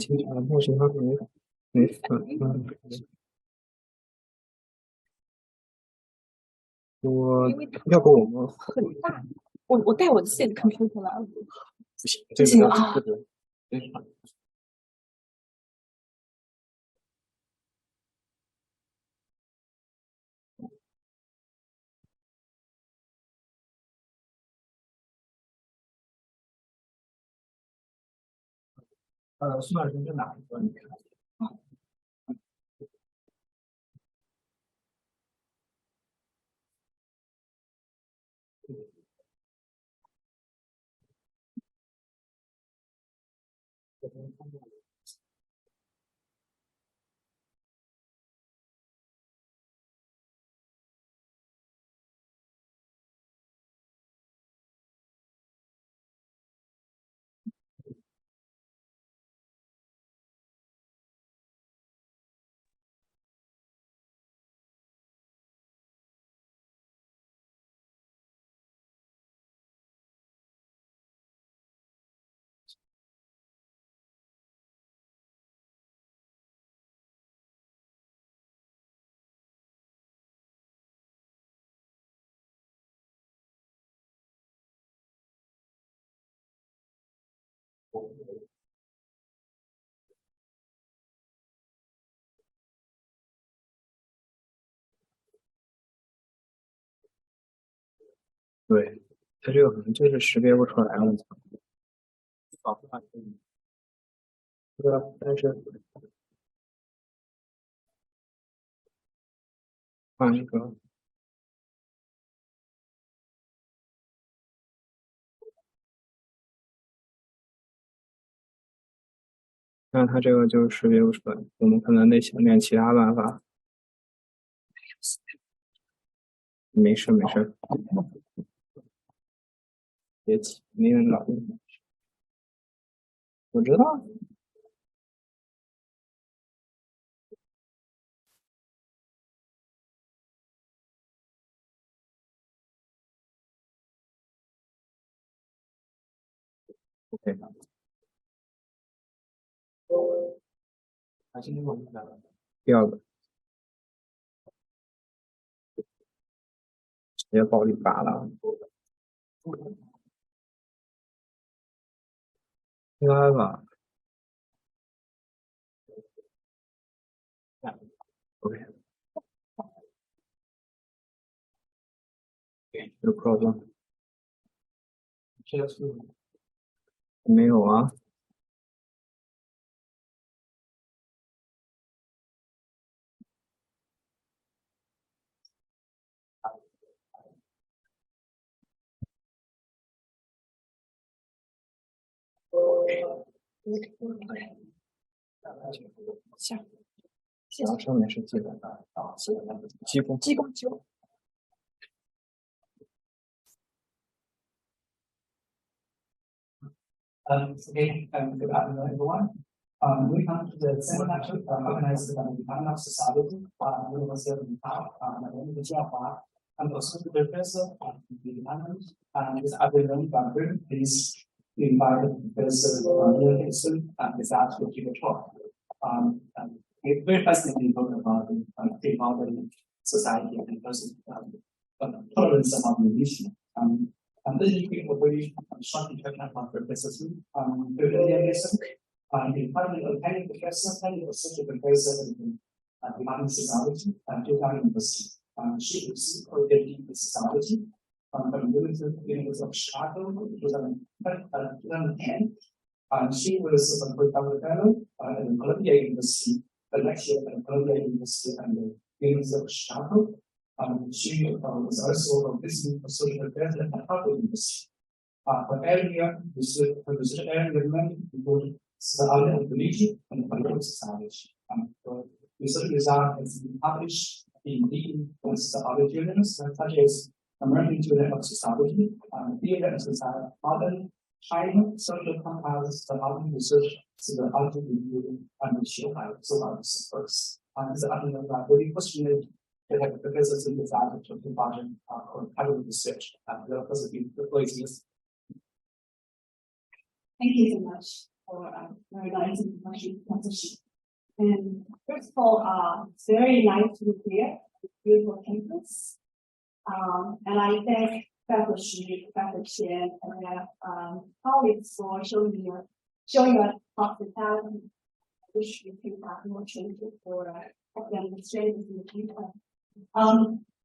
经常目前他没反我要不我们很大，我带我的自己的 computer 来了，不行，不行啊。这个苏老师是哪一个？你看。对，它这个可能就是识别不出来了。对啊，但是换一个，那它这个就识别不出来，我们可能得想点其他办法。没事，别急，没人老。我知道。OK。第二个直接暴力拔了，应该吧 ？OK。No problem。没有啊。下上面是基本的啊，激光。Okay, good afternoon, everyone. We come to the seminar organized by the Department of Sociology, University of Utah, my name is Jiahua. I'm also the professor of the department, and this afternoon, I'm very pleased to invite Professor Neil Dixon this afternoon to give a talk. It's very fascinating talk about the modern society and person tolerance among the issue. And then you can very short introduction about Professor Lee. In finally attending professor, associate professor in Department of Sociology at Utah University. She received her PhD in sociology from the University of Chicago in 2010. She was a postdoctoral fellow at Columbia University, a lecturer at Columbia University and the University of Chicago. She was also a visiting associate professor at Harvard University. Her research area mainly included sociology of religion and political society. Her research result has been published in leading sociology journals such as American Journal of Sociology, Theory and Society, Modern China, Social Compounds, Sociology Research, Sociology Review, and Shanghai Sociology First. This article is very questionable. They have professors in this article to project on Harvard research and the possibility of places. Thank you so much. for very nice introduction position. And first of all, it's very nice to be here. Beautiful campus. And I thank Professor Xu, Professor Qian, and their colleagues for showing us hospitality. I wish we could have more changes for demonstrators in the future.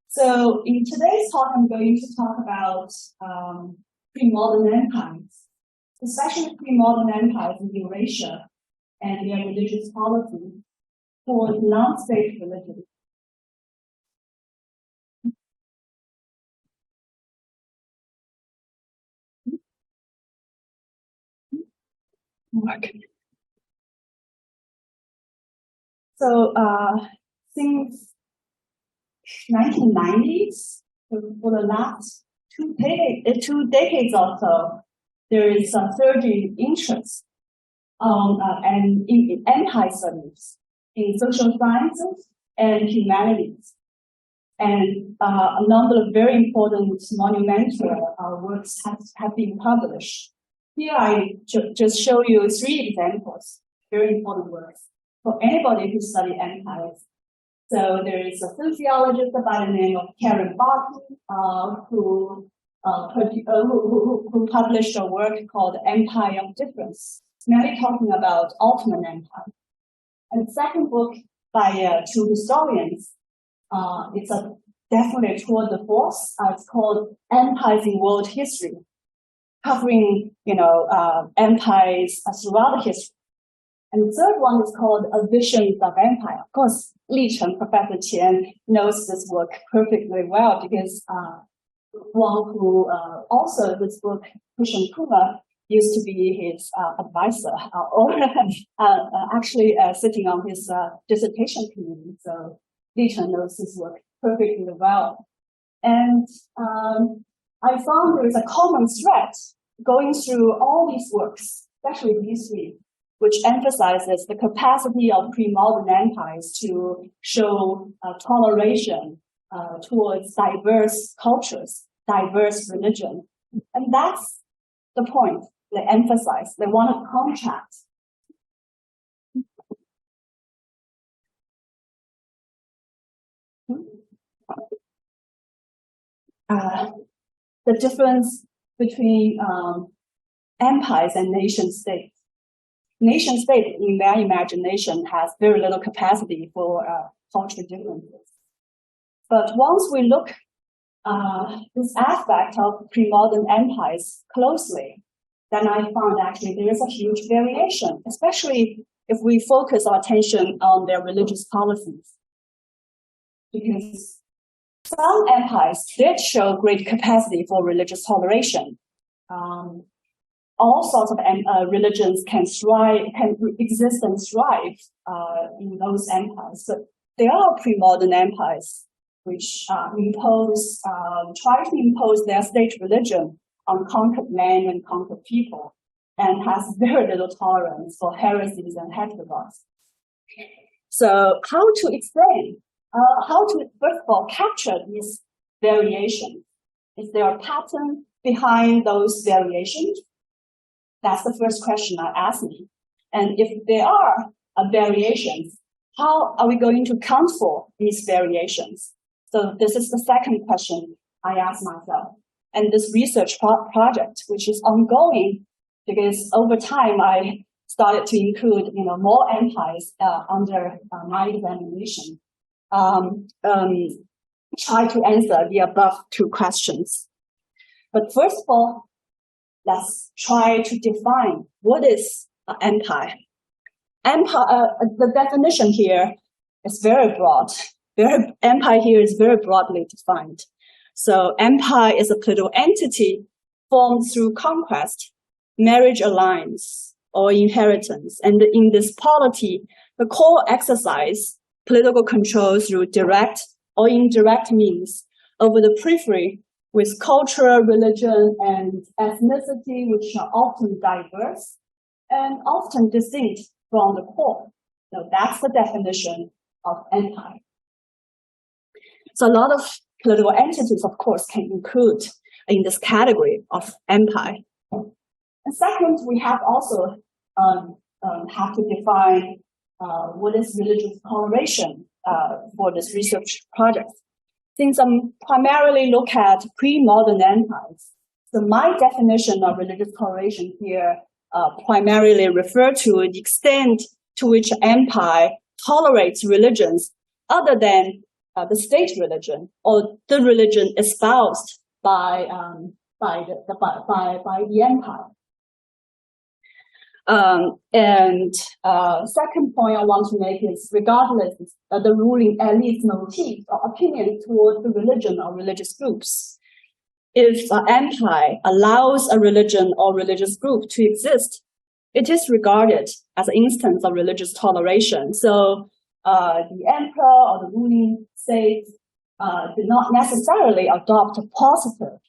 So in today's talk, I'm going to talk about pre-modern empires, especially pre-modern empires in Eurasia and their religious policy for non-state religions. So since 1990s, for the last two decades or so, there is a surging interest and in empire studies, in social sciences and humanities. And a number of very important monumental works have been published. Here I just show you three examples, very important works for anybody who study empires. So there is a sociologist by the name of Karen Barton, who published a work called Empire of Difference, mainly talking about Ottoman Empire. And the second book by two historians, it's definitely a tour de force. It's called Empires in World History, covering empires throughout history. And the third one is called A Vision of Empire. Of course, Li Chen, Professor Qian, knows this work perfectly well because one who also this book, Pushing Kuma, used to be his advisor, or actually sitting on his dissertation committee. So Li Chen knows this work perfectly well. And I found there is a common thread going through all these works, especially these three, which emphasizes the capacity of pre-modern empires to show toleration towards diverse cultures, diverse religion. And that's the point they emphasize. They want to contrast. The difference between empires and nation states. Nation state, in their imagination, has very little capacity for cultural differences. But once we look this aspect of pre-modern empires closely, then I found actually there is a huge variation, especially if we focus our attention on their religious policies. Because some empires did show great capacity for religious toleration. All sorts of religions can exist and thrive in those empires. So there are pre-modern empires which try to impose their state religion on conquered men and conquered people, and has very little tolerance for heresies and heterodoxy. So how to explain? How to, first of all, capture these variations? Is there a pattern behind those variations? That's the first question I asked me. And if there are variations, how are we going to account for these variations? So this is the second question I asked myself. And this research project, which is ongoing, because over time I started to include more empires under my examination, try to answer the above two questions. But first of all, let's try to define what is an empire. The definition here is very broad. Empire here is very broadly defined. So empire is a political entity formed through conquest, marriage alliance, or inheritance. And in this polity, the core exercise political control through direct or indirect means over the periphery with culture, religion, and ethnicity, which are often diverse and often distinct from the core. So that's the definition of empire. So a lot of political entities, of course, can include in this category of empire. And second, we have also have to define what is religious toleration for this research project. Since I'm primarily look at pre-modern empires, so my definition of religious toleration here primarily refer to the extent to which empire tolerates religions other than the state religion or the religion espoused by the empire. Second point I want to make is regardless of the ruling elite's motive or opinion towards the religion or religious groups, if an empire allows a religion or religious group to exist, it is regarded as an instance of religious toleration. So the emperor or the ruling state do not necessarily adopt a positive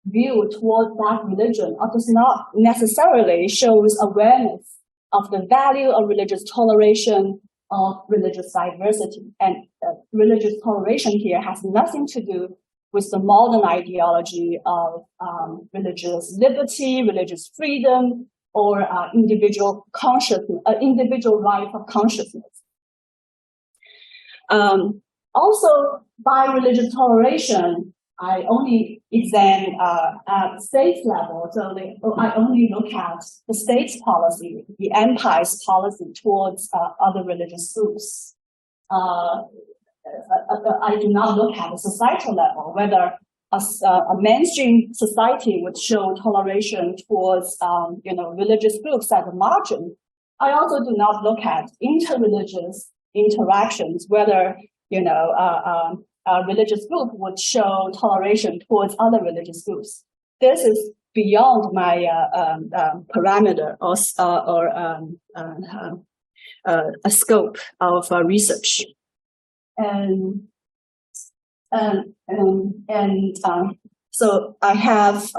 view towards that religion or does not necessarily shows awareness of the value of religious toleration of religious diversity. And religious toleration here has nothing to do with the modern ideology of religious liberty, religious freedom, or individual consciousness, individual right of consciousness. Also, by religious toleration, I only examine at state level, so I only look at the state's policy, the empire's policy towards other religious groups. I do not look at the societal level, whether a mainstream society would show toleration towards religious groups at the margin. I also do not look at interreligious interactions, whether a religious group would show toleration towards other religious groups. This is beyond my parameter or a scope of research. So I have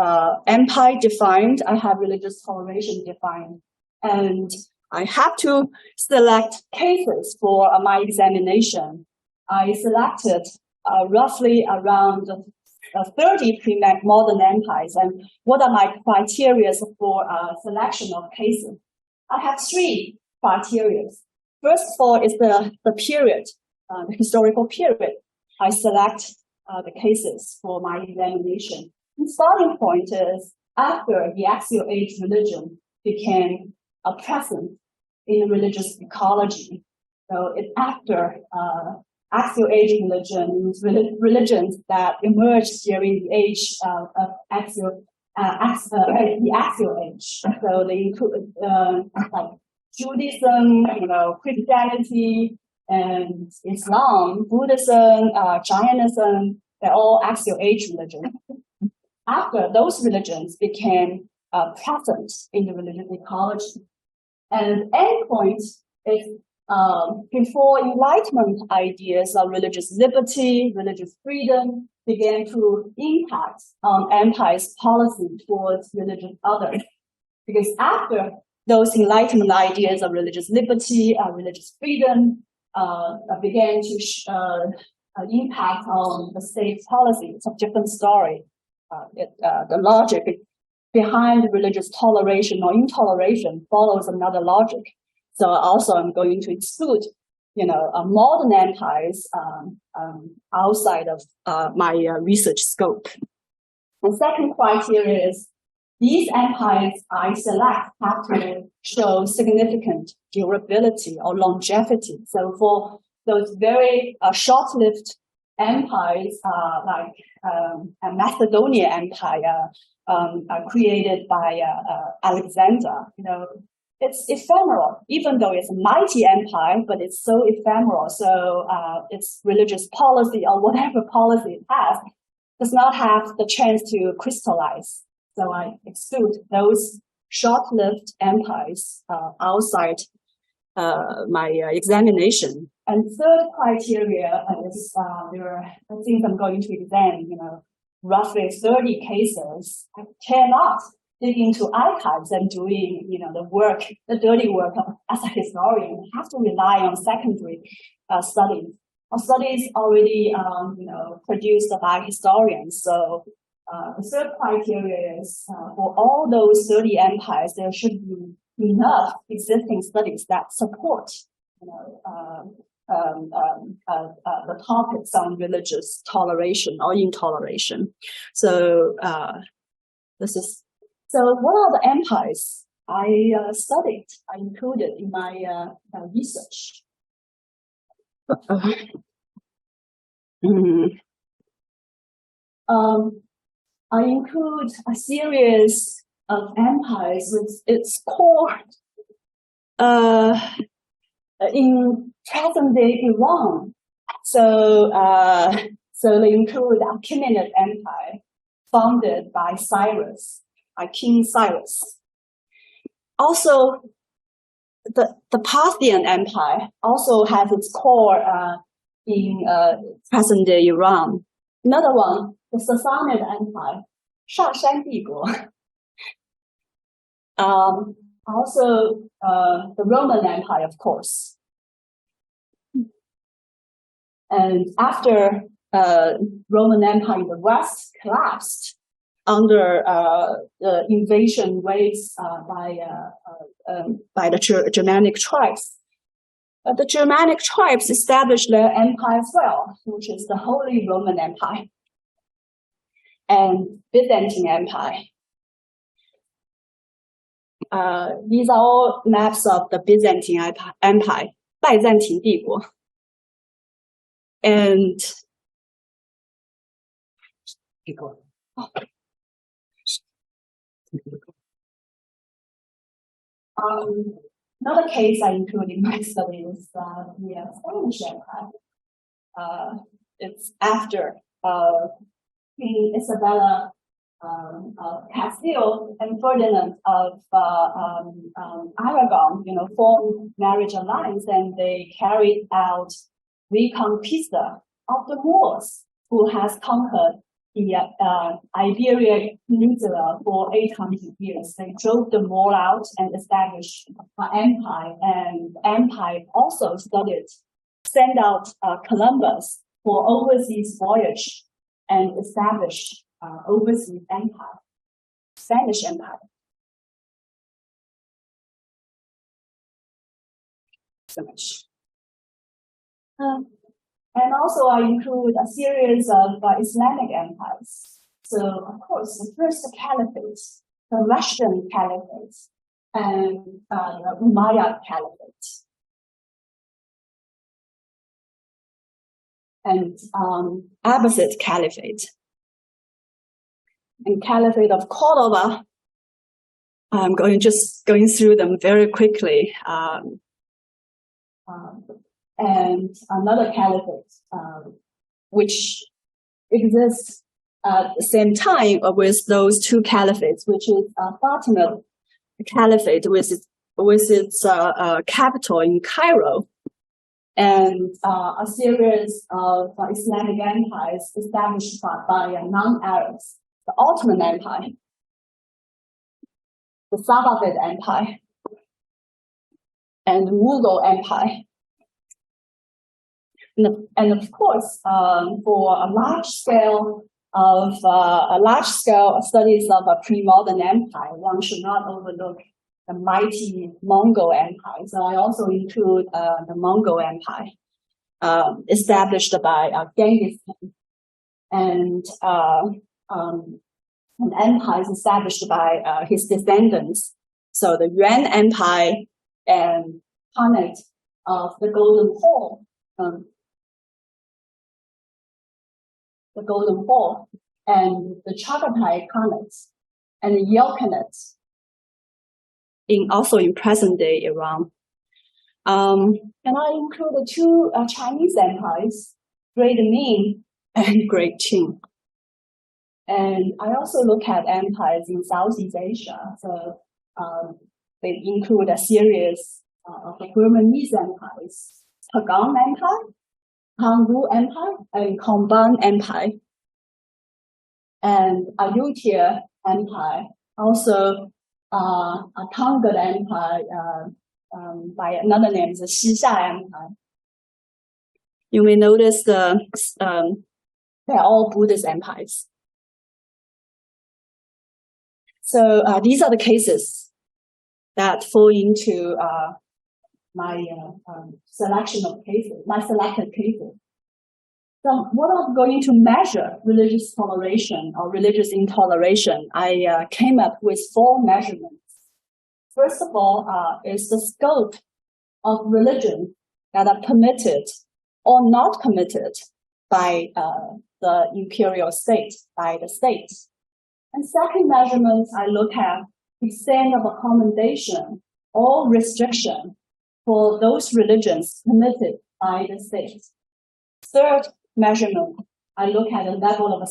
empire defined, I have religious toleration defined, and I have to select cases for my examination. I selected roughly around 30 pre-modern empires. And what are my criteria for selection of cases? I have 3 criteria. First of all is the period, the historical period. I select the cases for my examination. The starting point is after the Axial Age religion became present in religious ecology. So it's after Axial Age religions that emerged during the age of the Axial Age. So they include like Judaism, Christianity, and Islam, Buddhism, Jainism. They're all Axial Age religions. After those religions became present in the religious ecology, and endpoint is before Enlightenment ideas of religious liberty, religious freedom began to impact on empire's policy towards religious others. Because after those Enlightenment ideas of religious liberty, religious freedom began to impact on the state's policy, it's a different story. The logic behind religious toleration or intoleration follows another logic. So also I'm going to exclude, modern empires outside of my research scope. The second criteria is these empires I select have to show significant durability or longevity. So for those very short-lived empires like a Macedonia Empire created by Alexander, it's ephemeral, even though it's a mighty empire, but it's so ephemeral. So its religious policy or whatever policy it has does not have the chance to crystallize. So I exclude those short-lived empires outside my examination. And third criteria is there are things I'm going to examine, roughly 30 cases. I cannot dig into archives and doing, the dirty work as a historian. I have to rely on secondary studies. Or studies already, produced by historians. So the third criteria is for all those 30 empires, there should be enough existing studies that support, the topics on religious toleration or intoleration. So what are the empires I studied, I included in my research? I include a series of empires with its core in present-day Iran. So they include the Achaemenid Empire, founded by King Cyrus. Also, the Parthian Empire also has its core in present-day Iran. Another one, the Sassanid Empire, 上山帝国. Also, the Roman Empire, of course. And after Roman Empire in the West collapsed under the invasion waves by the Germanic tribes, the Germanic tribes established their empire as well, which is the Holy Roman Empire and Byzantine Empire. These are all maps of the Byzantine Empire, 拜占庭帝国. And another case I include in my study is the Spanish Empire. It's after Queen Isabella of Castile and Ferdinand of Aragon, formed marriage alliance, and they carried out reconquista of the Moors, who has conquered the Iberian Peninsula for 800 years. They drove them all out and established an empire, and the empire also sent out Columbus for overseas voyage and established overseas empire, Spanish Empire. So much. And also I include a series of Islamic empires. So, of course, the first caliphate, the Russian caliphate, and the Umayyad caliphate. And Abbasid caliphate. And Caliphate of Cordoba. I'm going through them very quickly. And another caliphate, which exists at the same time with those two caliphates, which is Fatimid Caliphate with its capital in Cairo, and a series of Islamic empires established by non-Arabs. The Ottoman Empire, the Safavid Empire, and the Mughal Empire. And of course, for a large scale studies of a pre-modern empire, one should not overlook the mighty Mongol Empire. So I also include the Mongol Empire, established by Genghis Khan, and an empire established by his descendants. So the Yuan Empire and Khanate of the Golden Hall, and the Chagatai Khanate and the Ilkhanate also in present-day Iran. And I include two Chinese empires, Great Ming and Great Qing. And I also look at empires in Southeast Asia. So they include a series of the Burmese empires, Pagan Empire, Hangzhou Empire, and Khomban Empire. And Ayutthaya Empire, also a Tangut Empire by another name, the Xixia Empire. You may notice they're all Buddhist empires. So these are the cases that fall into my selection of cases, my selected cases. So what I'm going to measure religious toleration or religious intoleration, I came up with 4 measurements. First of all, is the scope of religion that are permitted or not permitted by the imperial state, by the state. And second measurement, I look at extent of accommodation or restriction for those religions permitted by the state. Third measurement, I look at the level of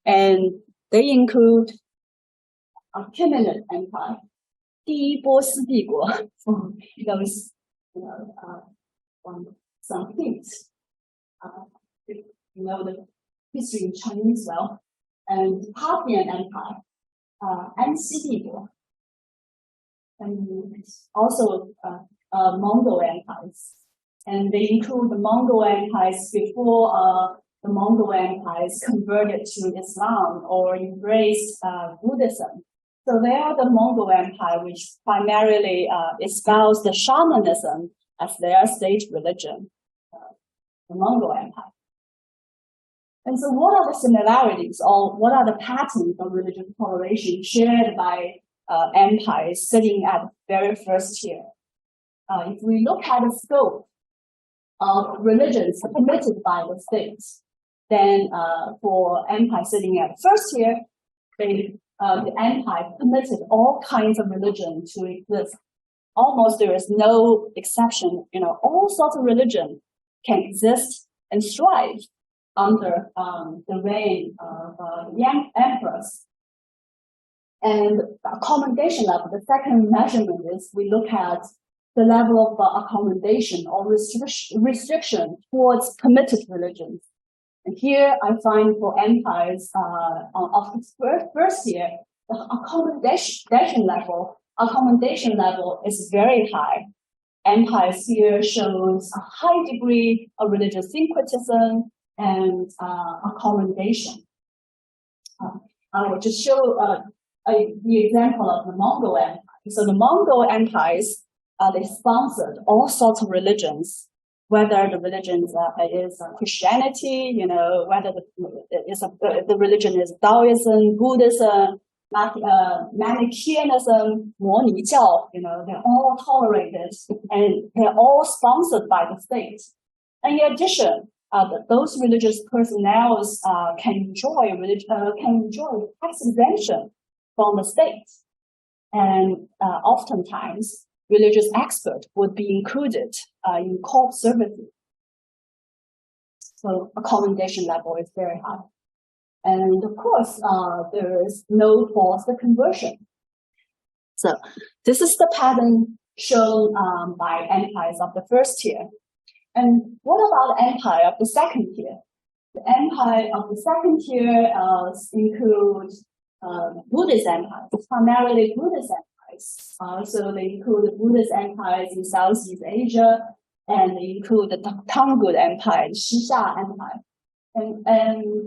and they include Achaemenid Empire, 第一波斯帝国 for those some hints. If you know the history in Chinese well, and Parthian Empire, 安息帝国, and also Mongol empires, and they include the Mongol empires before the Mongol empires converted to Islam or embraced Buddhism. So they are the Mongol Empire, which primarily espoused the shamanism as their state religion, the Mongol Empire. And so what are the similarities or what are the patterns of religious toleration shared by empires sitting at the very first tier? If we look at the scope of religions permitted by the states, then for empires sitting at the first tier, the empire permitted all kinds of religion to exist. Almost there is no exception. All sorts of religion can exist and thrive under the reign of the emperors. And accommodation level, the second measurement is we look at the level of accommodation or restriction towards permitted religions. And here I find for empires of its first year, the accommodation level is very high. Empires here shows a high degree of religious syncretism and accommodation. I will just show the example of the Mongol Empire. So the Mongol empires, they sponsored all sorts of religions, whether the religion is Christianity, whether the religion is Taoism, Buddhism, Manichaeism, 摩尼教, they're all tolerated and they're all sponsored by the state. And in addition, those religious personnel can enjoy tax exemption from the state. And oftentimes, religious expert would be included in court services. So accommodation level is very high. And of course, there is no forced conversion. So this is the pattern shown by empires of the first tier. And what about the empire of the second tier? The empire of the second tier includes Buddhist empires, primarily Buddhist empires. So they include the Buddhist empires in Southeast Asia, and they include the Tangut Empire, the Shisha Empire. And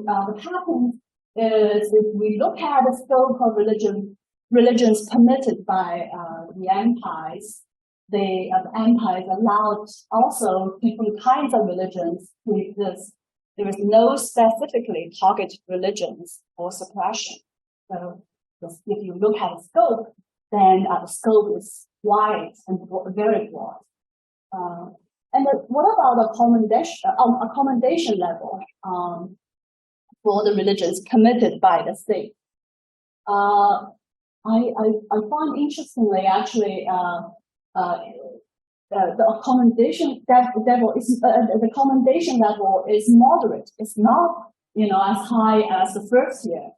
the pattern is, if we look at the scope of religions permitted by the empires, the empires allowed also different kinds of religions to exist. There is no specifically targeted religions or suppression. So if you look at the scope, then the scope is wide and very broad. And what about accommodation level for the religions permitted by the state? I find interestingly actually the accommodation level is moderate. It's not as high as the first tier.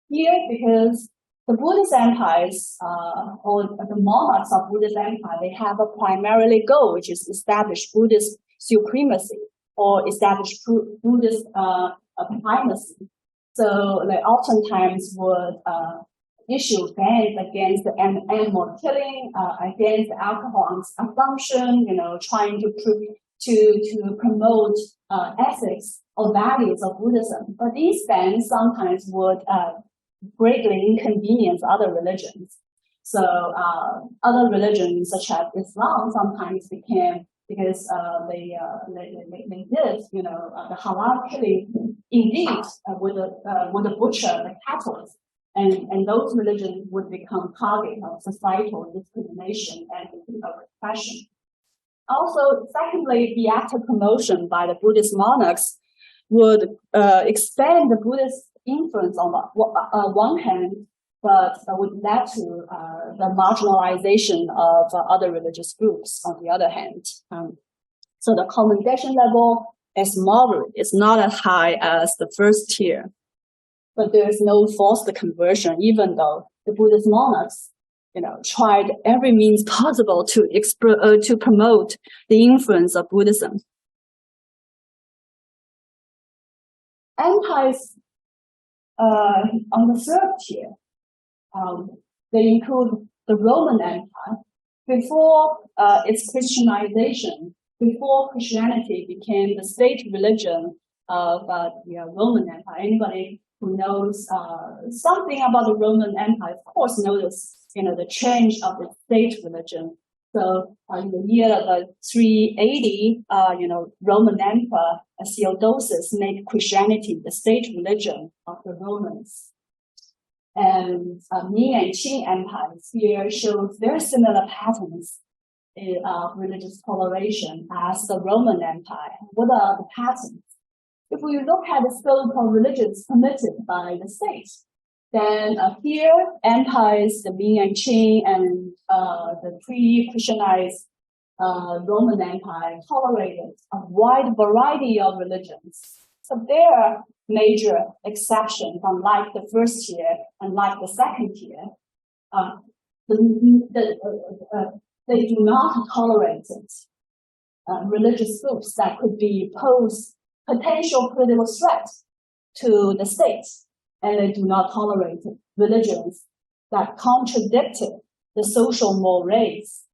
Here, because the Buddhist empires or the monarchs of Buddhist empire, they have a primarily goal, which is establish Buddhist supremacy or establish Buddhist primacy. So they oftentimes would issue bans against the animal killing, against alcohol consumption, trying to promote ethics or values of Buddhism. But these bans sometimes would greatly inconvenience other religions. So other religions such as Islam sometimes became, because they did the halal killing indeed with the butcher the cattle, and those religions would become target of societal discrimination and repression. Also, secondly, the active promotion by the Buddhist monarchs would expand the Buddhist influence on one hand, but would lead to the marginalization of other religious groups on the other hand. So the commendation level is moderate. It's not as high as the first tier, but there is no forced conversion, even though the Buddhist monarchs, tried every means possible to promote the influence of Buddhism. Empires on the third tier, they include the Roman Empire. Before its Christianization, before Christianity became the state religion of the Roman Empire, anybody who knows something about the Roman Empire, of course, knows the change of the state religion. So in the year of 380, Roman Emperor Theodosius made Christianity the state religion of the Romans. And Ming and Qing empires here shows very similar patterns of religious toleration as the Roman Empire. What are the patterns? If we look at the scope of religions permitted by the state, then here empires, the Ming and Qing and the pre-Christianized Roman Empire tolerated a wide variety of religions. So there are major exceptions, unlike the first tier and like the second tier. They do not tolerate religious groups that could pose potential political threat to the state, and they do not tolerate religions that contradicted the social mores.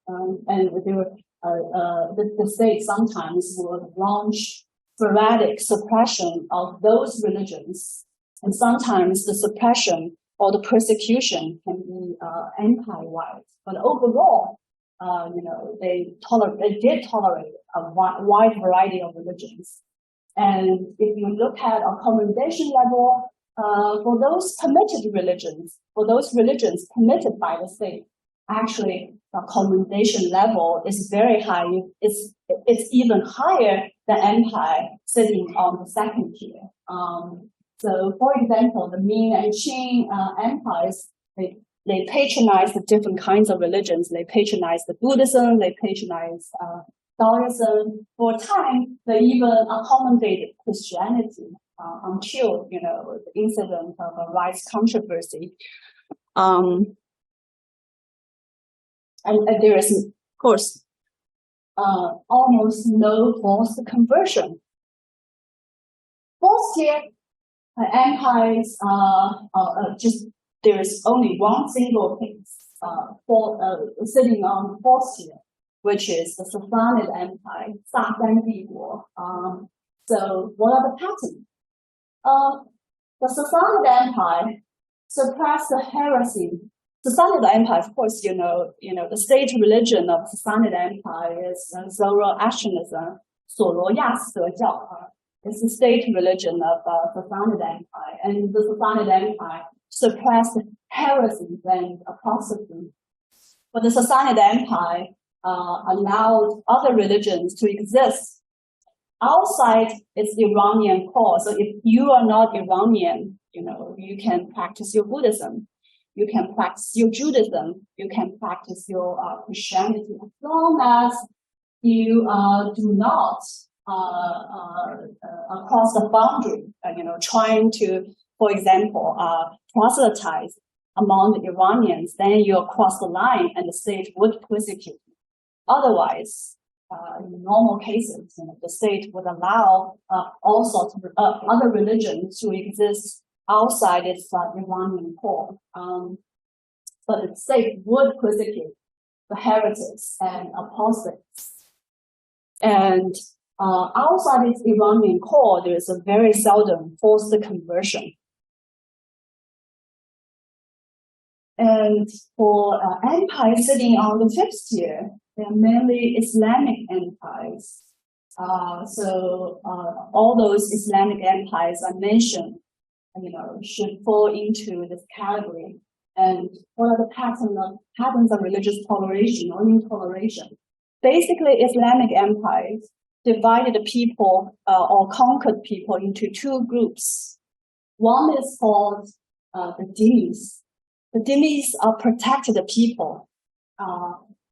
And the state sometimes would launch sporadic suppression of those religions, and sometimes the suppression or the persecution can be empire-wide. But overall, they did tolerate a wide variety of religions. And if you look at a commendation level, for those permitted religions, for those religions permitted by the state, actually the commendation level is very high. It's even higher than empire sitting on the second tier. So for example, the Ming and Qing empires, they patronize the different kinds of religions. They patronize the Buddhism, they patronize Taoism. For a time, they even accommodated Christianity until, the incident of a rice controversy. And there is, of course, almost no forced conversion. Fourth tier empires there is only one single case sitting on the fourth tier, which is the Sassanid Empire, 萨珊帝国. So what are the patterns? The Sassanid Empire suppressed the heresy. Sassanid Empire, of course, the state religion of Sassanid Empire is Zoroastrianism, 索罗亚斯德教. It's the state religion of Sassanid Empire, and the Sassanid Empire suppressed heresies and apostasy. But the Sassanid Empire allowed other religions to exist outside its Iranian core. So if you are not Iranian, you can practice your Buddhism. you can practice your Judaism, you can practice your Christianity, as long as you do not cross the boundary, trying to, for example, proselytize among the Iranians, then you cross the line and the state would persecute you. Otherwise, in normal cases, the state would allow all sorts of other religions to exist outside its Iranian core. But the state would persecute the heretics and apostates. And outside its Iranian core, there is a very seldom forced conversion. And for empires sitting on the fifth tier, they are mainly Islamic empires. So all those Islamic empires I mentioned, should fall into this category. And what are the patterns of religious toleration or intoleration? Basically, Islamic empires divided people or conquered people into two groups. One is called the dhimmis. The dhimmis are protected people,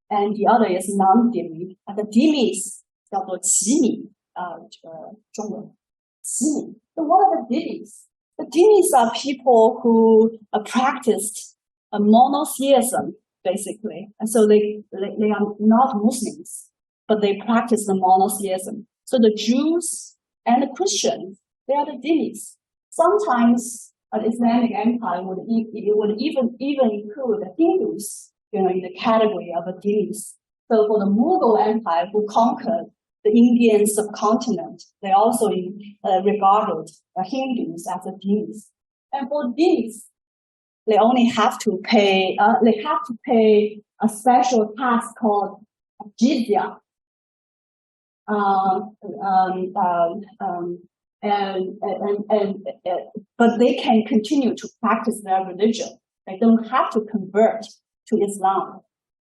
and the other is non-dhimmi. The dhimmis 叫做齐民，中文齐民。So what are the dhimmis? The dhimmis are people who practiced monotheism, basically. And so they are not Muslims, but they practice the monotheism. So the Jews and the Christians, they are the dhimmis. Sometimes an Islamic empire would even include the Hindus, in the category of the dhimmis. So for the Mughal Empire, who conquered the Indian subcontinent, they also regarded the Hindus as the dhimmis. And for dhimmis, they only have to pay. They have to pay a special tax called jizya. But they can continue to practice their religion. They don't have to convert to Islam.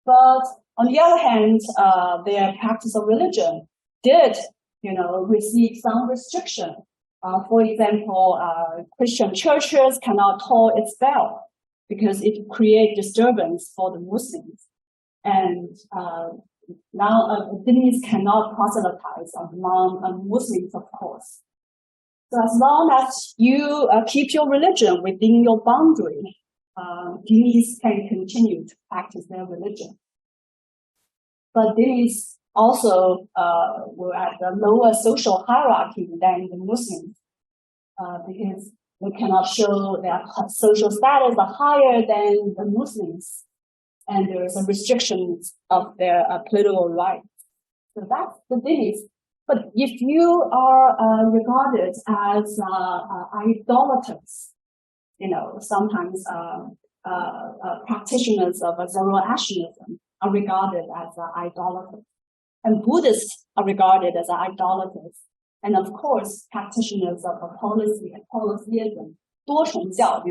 But on the other hand, their practice of religion did, receive some restriction. For example, Christian churches cannot toll its bell because it creates disturbance for the Muslims. And now Dhimmis cannot proselytize among Muslims, of course. So as long as you keep your religion within your boundary, Dhimmis can continue to practice their religion. But Dhimmis also were at the lower social hierarchy than the Muslims, because they cannot show their social status are higher than the Muslims, and there is a restriction of their political rights. So that's the Dhimmis. But if you are regarded as idolaters, sometimes practitioners of Zoroastrianism are regarded as idolaters, and Buddhists are regarded as idolaters, and of course practitioners of polytheism, 多神教,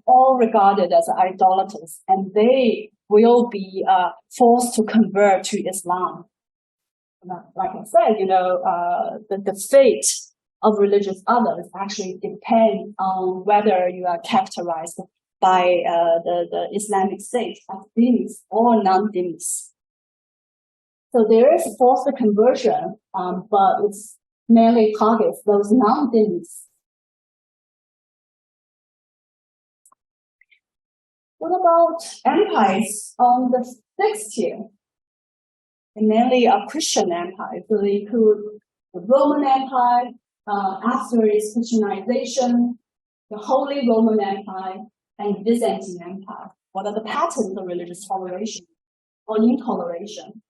all regarded as idolaters, and they will be forced to convert to Islam. Like I said, the fate of religious others actually depends on whether you are characterized by the Islamic State as dhimmis or non-dhimmis. So there is forced conversion, but it's mainly targets those non-dhimmis. What about empires on the sixth tier? Mainly a Christian empire. So they include the Roman Empire, after its Christianization, the Holy Roman Empire, and Byzantine Empire. What are the patterns of religious toleration or intoleration?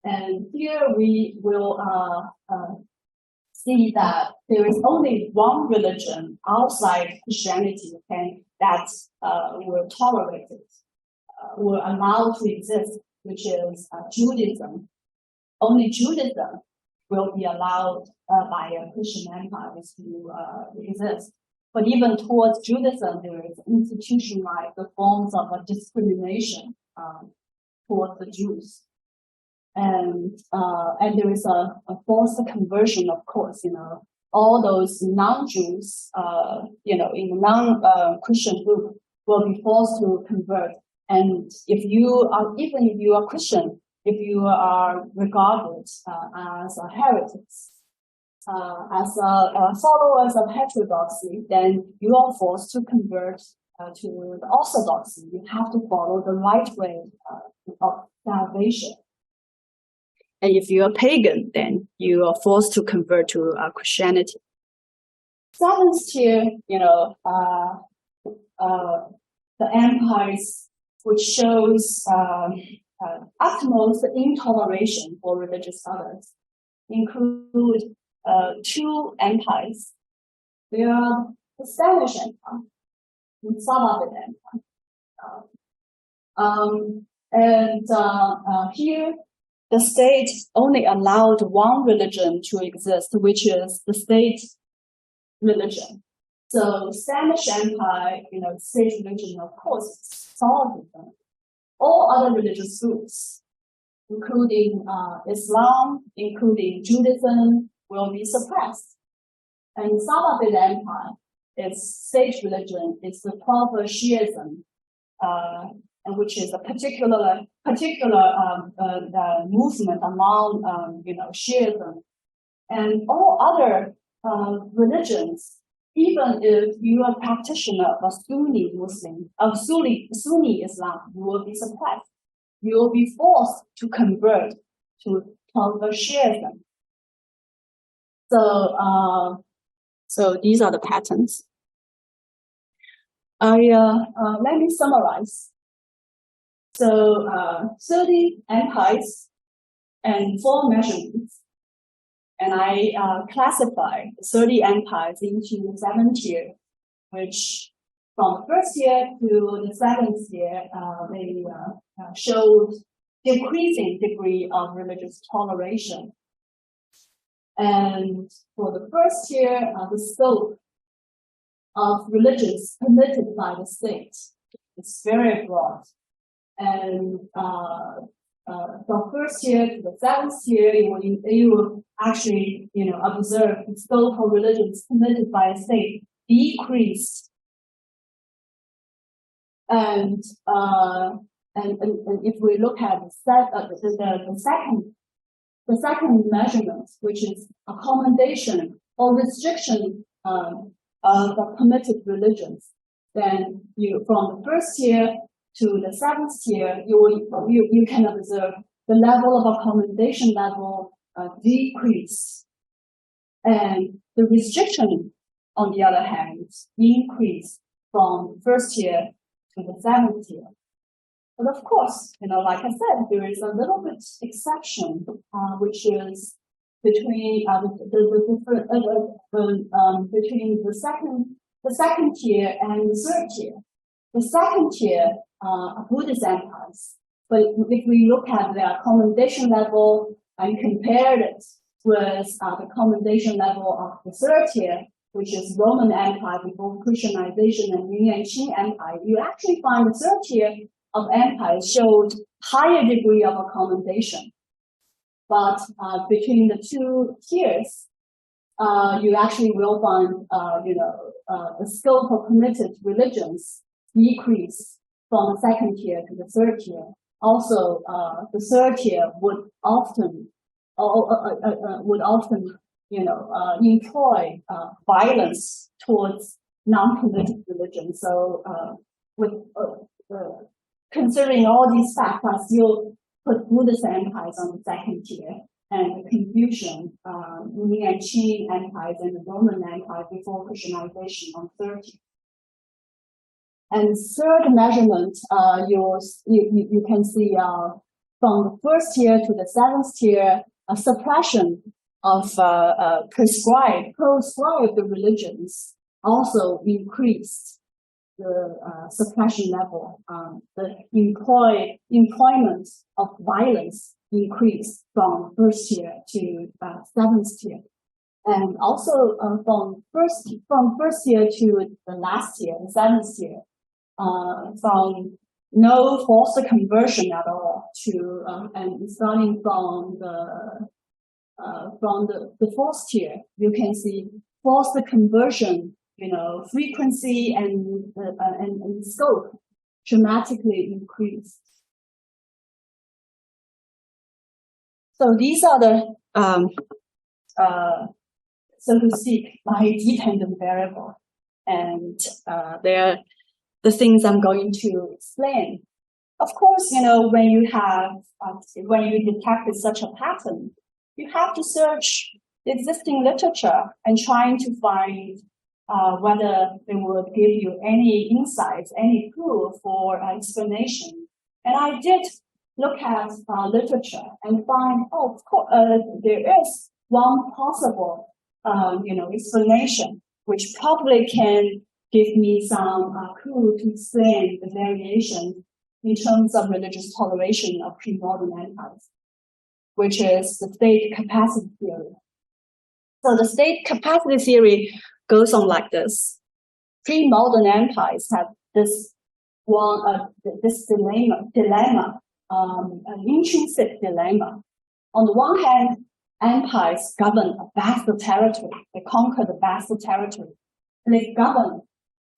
And here we will see that there is only one religion outside Christianity, that were tolerated, were allowed to exist, which is Judaism. Only Judaism will be allowed by Christian empires to exist. But even towards Judaism, there is institutionalized forms of discrimination towards the Jews. And there is a forced conversion, of course, all those non-Jews, in the non-Christian group will be forced to convert. And if you are, even if you are Christian, if you are regarded as a heretic, as followers of heterodoxy, then you are forced to convert to the orthodoxy. You have to follow the right way of salvation. And if you're a pagan, then you are forced to convert to Christianity. Seventh tier, the empires, which shows utmost intoleration for religious others, include two empires. They are the Spanish Empire and Safavid Empire. Here, the state only allowed one religion to exist, which is the state religion. So Spanish Empire, state religion, of course, is solid. All other religious groups, including Islam, including Judaism, will be suppressed. And Safavid Empire, its state religion is the proper Shiism, and which is a particular movement among Shiism, and all other religions. Even if you are a practitioner of a Sunni Muslim, of Sunni Islam, you will be suppressed. You will be forced to convert to Shiism. So these are the patterns. Let me summarize. So 30 empires and 4 measurements. And I classify the 30 empires into 7 tiers, which from the 1st tier to the 7th tier, they showed decreasing degree of religious toleration. And for the 1st tier, the scope of religions permitted by the state is very broad. And from 1st tier to the 7th tier, you will actually, observe the scope of religions permitted by a state decreased. And if we look at the second measurement, which is accommodation or restriction of the permitted religions, then from the 1st tier to the 7th tier, you can observe the level of accommodation level decrease, and the restriction, on the other hand, increase from 1st tier to the 7th tier. But of course, like I said, there is a little bit exception, which is between between the second tier and the 3rd tier. The 2nd tier are Buddhist empires, but if we look at their accommodation level and compare it with the accommodation level of the 3rd tier, which is Roman Empire before Christianization and Yuan and Qing Empire, you actually find the 3rd tier of empires showed higher degree of accommodation. But between the 2 tiers, you actually will find, the scope of permitted religions decrease from the 2nd tier to the 3rd tier. Also, the 3rd tier would often employ violence towards non-permitted religion. So, considering all these facts, I still put Buddhist empires on the 2nd tier, and the Confucian, Yuan and Qing empires, and the Roman Empire before Christianization on 3rd tier. And 3rd measurement, you can see from the 1st tier to the 7th tier, a suppression of proscribed religions also increased. The suppression level, the employment of violence increased from 1st tier to 7th tier, and also from first tier to the last tier, the 7th tier, from no forced conversion at all to and starting from the 4th tier, you can see forced conversion frequency and scope dramatically increased. So these are the, so to speak, my dependent variable. And they're the things I'm going to explain. Of course, when you detected such a pattern, you have to search the existing literature and trying to find whether they would give you any insights, any clue for explanation. And I did look at literature and find, of course, there is one possible, explanation, which probably can give me some clue to explain the variation in terms of religious toleration of pre-modern empires, which is the state capacity theory. So the state capacity theory goes on like this. Pre-modern empires have this dilemma, an intrinsic dilemma. On the one hand, empires govern a vast territory. They conquer the vast territory. They govern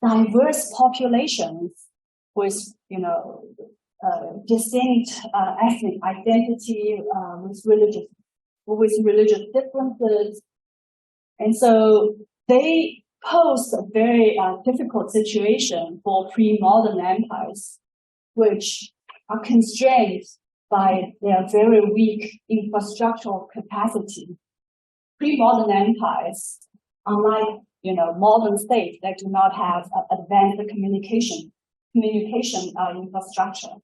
diverse populations with, distinct ethnic identity, with religious differences. And so they pose a very difficult situation for pre-modern empires, which are constrained by their very weak infrastructural capacity. Pre-modern empires, unlike modern states that do not have advanced communication infrastructure,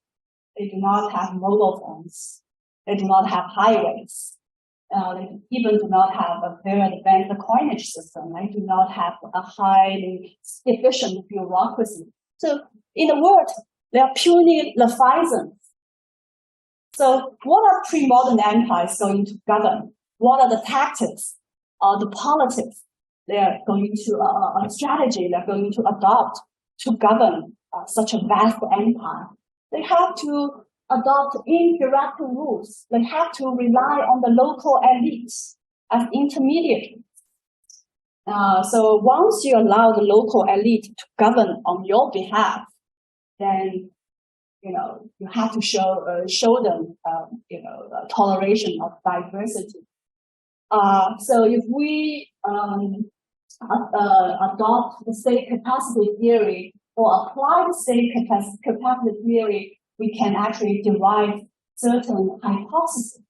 they do not have mobile phones, they do not have highways, they even do not have a very advanced coinage system. They do not have a highly efficient bureaucracy. So, in a word, they are puny leviathans. So, what are pre-modern empires going to govern? What are the tactics or the politics they're going to, a strategy they're going to adopt to govern such a vast empire? They have to adopt indirect rules. They have to rely on the local elites as intermediaries. So once you allow the local elite to govern on your behalf, then you have to show them toleration of diversity. So if we adopt the state capacity theory or apply the state capacity theory, we can actually derive certain hypotheses.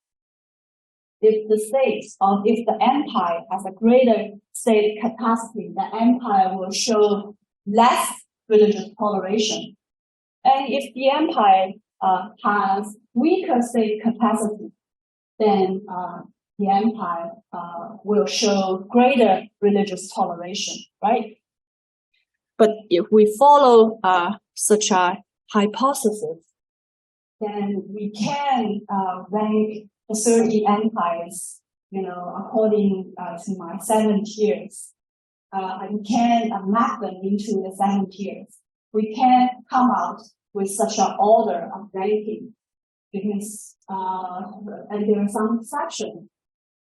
If the state or if the empire has a greater state capacity, the empire will show less religious toleration. And if the empire has weaker state capacity, then the empire will show greater religious toleration, right? But if we follow such a hypothesis, then we can rank the 30 empires, according to my 7 tiers. We can map them into the 7 tiers. We can come out with such an order of ranking because, and there are some exceptions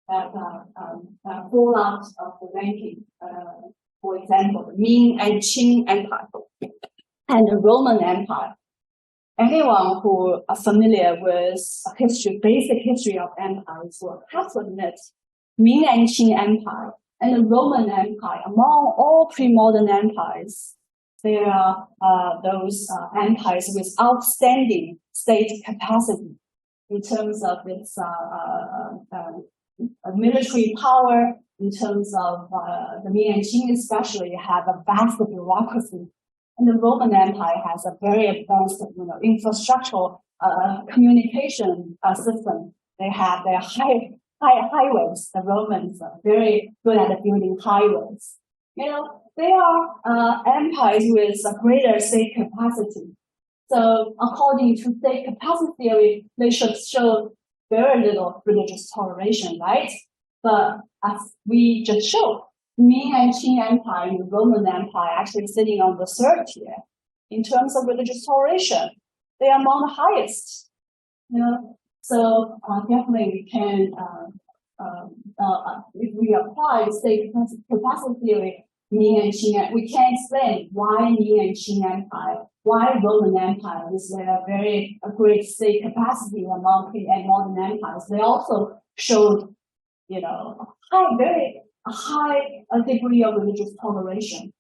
that fall out of the ranking. For example, the Ming and Qing Empire and the Roman Empire. Anyone who are familiar with basic history of empires will have to admit Ming and Qing Empire and the Roman Empire, among all pre-modern empires, there are those empires with outstanding state capacity in terms of its military power, in terms of the Ming and Qing especially have a vast bureaucracy. And the Roman Empire has a very advanced, infrastructural communication system. They have their highways. The Romans are very good at building highways. They are empires with a greater state capacity. So according to state capacity theory, they should show very little religious toleration, right? But as we just showed, Ming and Qing Empire and the Roman Empire actually sitting on the 3rd tier in terms of religious toleration. They are among the highest. So definitely we can, if we apply state capacity theory, Ming and Qing. We can explain why Ming and Qing Empire, why Roman Empire is a great state capacity among modern empires. They also showed, a high degree of religious toleration.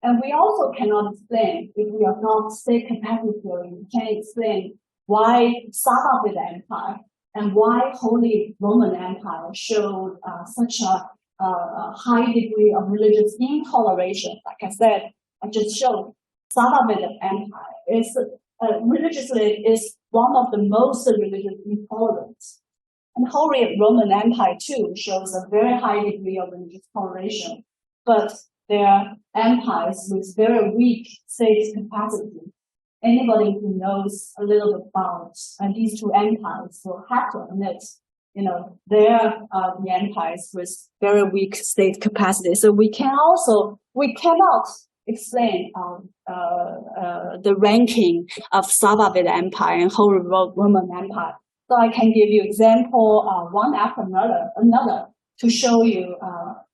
And we also cannot explain, if we are not state capacity theory, we can't explain why Safavid Empire and why Holy Roman Empire showed such a high degree of religious intoleration. Like I said, I just showed Safavid Empire is religiously is one of the most religious intolerant. And Holy Roman Empire too shows a very high degree of religious toleration, but their empires with very weak state capacity. Anybody who knows a little bit about these two empires will have to admit, they're the empires with very weak state capacity. So we cannot explain the ranking of Safavid Empire and Holy Roman Empire. So I can give you example one after another to show you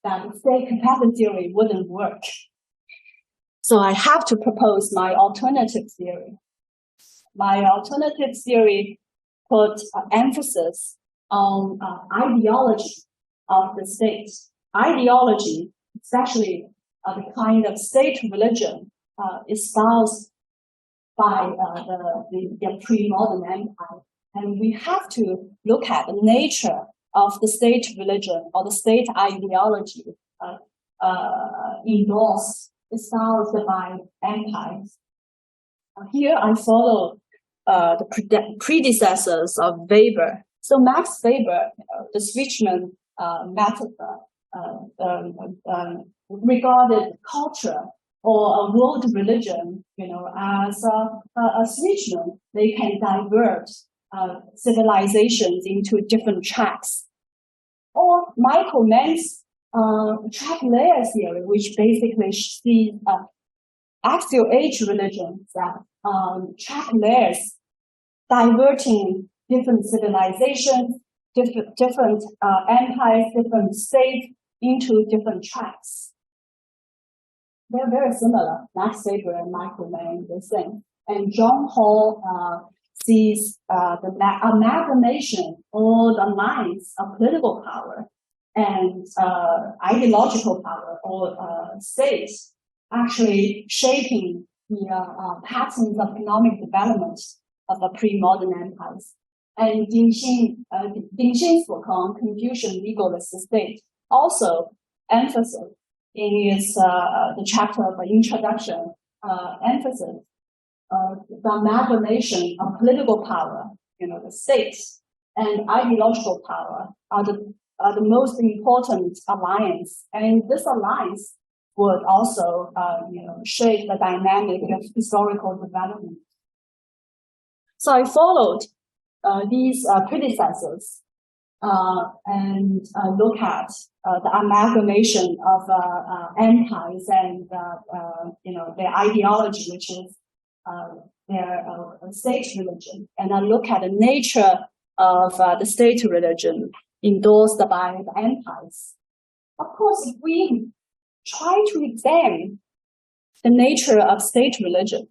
that state capacity theory wouldn't work. So I have to propose my alternative theory. My alternative theory put emphasis on ideology of the state. Ideology, especially the kind of state religion espoused by the pre-modern empire. And we have to look at the nature of the state religion or the state ideology endorsed, espoused by empires. Here I follow the predecessors of Weber. So Max Weber, the Switchman method, regarded culture or a world religion, as a switchman. They can divert civilizations into different tracks. Or Michael Mann's track layer theory, which basically sees axial age religions that track layers diverting different civilizations, different empires, different states into different tracks. They're very similar. Max Weber and Michael Mann, the same. And John Hall sees the amalgamation or the lines of political power and ideological power or states actually shaping the patterns of economic development of the pre-modern empires. And Dingxin Fukong, Confucian legalist state, also emphasizes in its the chapter of introduction, emphasis the amalgamation of political power, the states and ideological power are the most important alliance, and this alliance would also shape the dynamic of historical development. So I followed these predecessors and look at the amalgamation of empires and their ideology, which is their state religion, and I look at the nature of the state religion endorsed by the empires. Of course, if we try to examine the nature of state religion,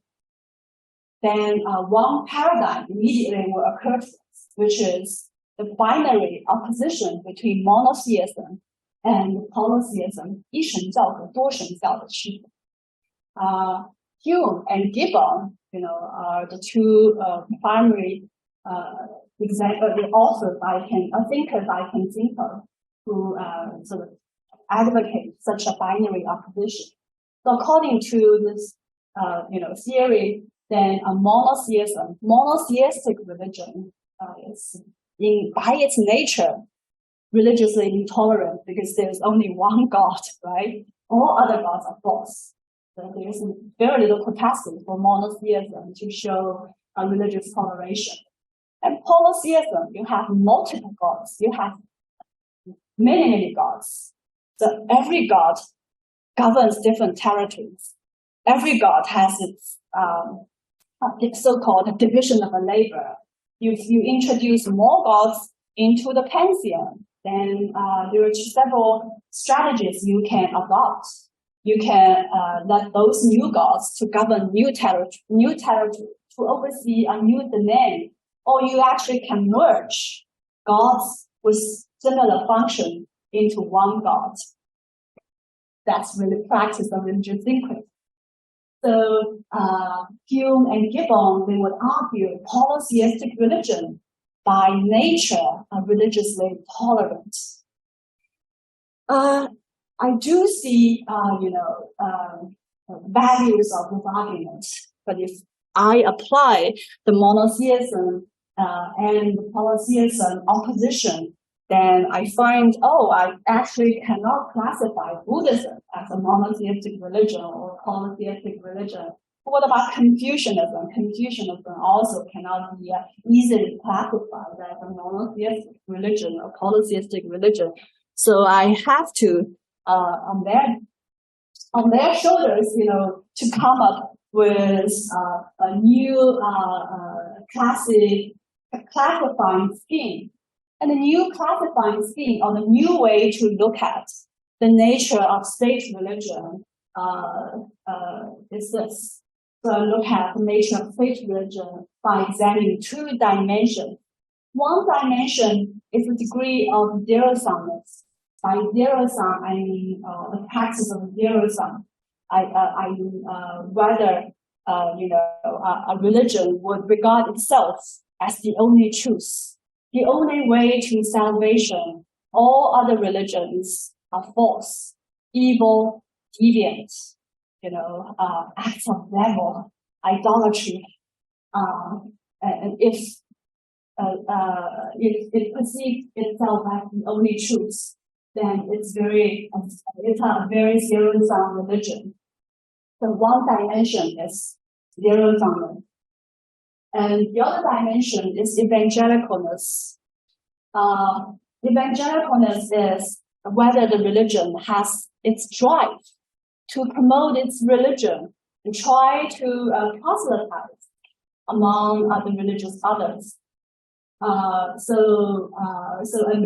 then one paradigm immediately will occur to us, which is the binary opposition between monotheism and polytheism, 一神教和多神教的区别。Hume and Gibbon, are the two primary example, the authors thinkers I can think of who sort of advocate such a binary opposition. So according to this, theory, then a monotheistic religion is by its nature religiously intolerant because there's only one God, right? All other gods are false. So there's very little capacity for monotheism to show a religious toleration. And polytheism, you have multiple gods. You have many gods. So every god governs different territories. Every god has its so-called division of labor. If you introduce more gods into the pantheon, then there are several strategies you can adopt you can let those new gods to govern new territory, to oversee a new domain, or you actually can merge gods with similar function into one god. That's really practice of religious syncretism. So Hume and Gibbon, they would argue polytheistic religion by nature are religiously tolerant. I do see, values of this argument, but if I apply the monotheism and the polytheism opposition, then I find, I actually cannot classify Buddhism as a monotheistic religion or polytheistic religion. What about Confucianism? Confucianism also cannot be easily classified as a monotheistic religion or polytheistic religion. So I have to, on their shoulders, to come up with a new classifying scheme. And the new classifying scheme, or the new way to look at the nature of state religion, is this. So I look at the nature of state religion by examining two dimensions. One dimension is the degree of zero-sumness. By zero-sum, I mean the practice of zero-sum. I mean whether a religion would regard itself as the only truth. The only way to salvation. All other religions are false, evil, deviant, acts of devil, idolatry. And if it perceives itself as the only truth, then it's a very zero-sum religion. So one dimension is zero-sum. And the other dimension is evangelicalness. Evangelicalness is whether the religion has its drive to promote its religion and try to proselytize among the religious others. So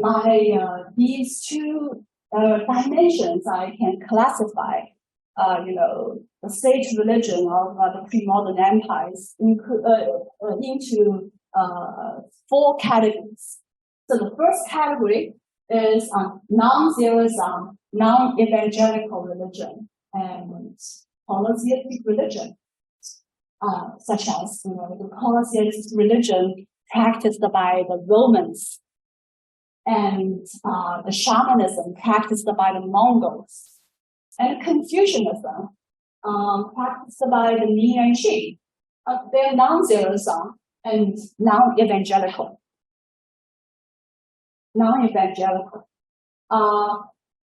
by these two dimensions, I can classify the state religion of the pre-modern empires into four categories. So the first category is non-zero-sum, non-evangelical religion and polytheistic religion, such as the polytheistic religion practiced by the Romans and the shamanism practiced by the Mongols. And Confucianism, practiced by the Ming and Qing, they're non-zero-sum and non-evangelical.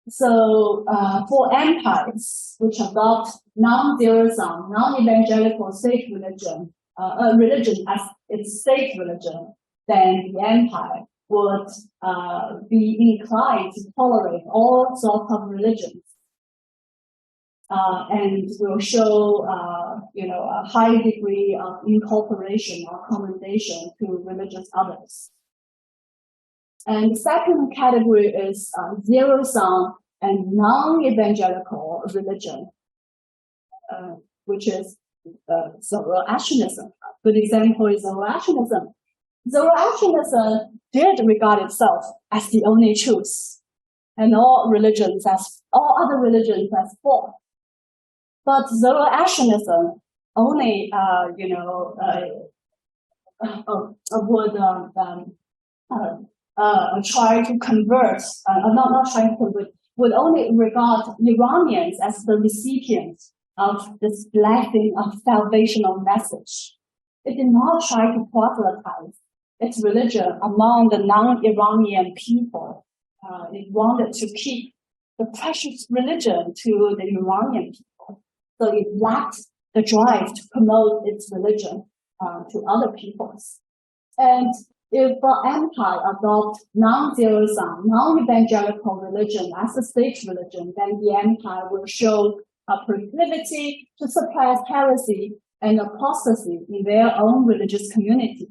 So for empires which adopt non-zero-sum, non-evangelical state religion as its state religion, then the empire would be inclined to tolerate all sorts of religions. And will show, a high degree of incorporation or commendation to religious others. And the second category is zero-sum and non-evangelical religion, which is Zoroastrianism. A good example is Zoroastrianism. Zoroastrianism did regard itself as the only truth, and all other religions as false. But Zoroastrianism only, would try to convert, not trying to convert, would only regard Iranians as the recipients of this blessing of salvational message. It did not try to proselytize its religion among the non-Iranian people. It wanted to keep the precious religion to the Iranian people. So it lacked the drive to promote its religion to other peoples. And if an empire adopts non-zero-sum, non-evangelical religion as a state religion, then the empire will show a proclivity to suppress heresy and apostasy in their own religious community,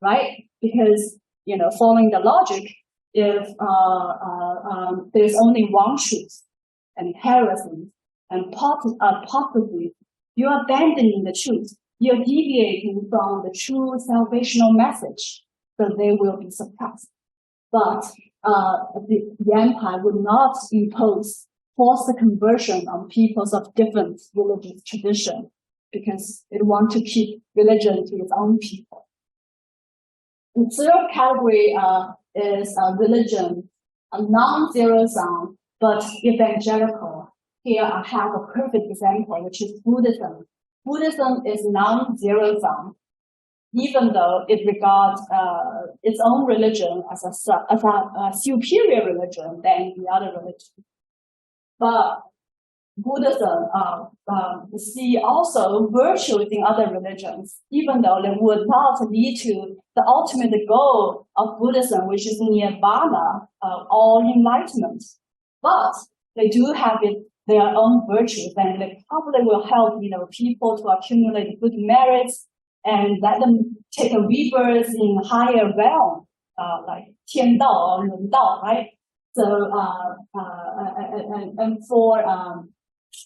right? Because, following the logic, if there's only one truth and heresy and possibly you're abandoning the truth. You're deviating from the true salvational message, so they will be suppressed. But the empire would not impose forced conversion on peoples of different religious tradition because it wants to keep religion to its own people. The third category is religion, a non-zero sum, but evangelical. Here I have a perfect example, which is Buddhism. Buddhism is non-zero sum, even though it regards its own religion as a superior religion than the other religion. But Buddhism see also virtues in other religions, even though they would not lead to the ultimate goal of Buddhism, which is nirvana, or enlightenment. But they do have their own virtues, and they probably will help, people to accumulate good merits and let them take a rebirth in higher realm, like 天道 or 人道, right? So,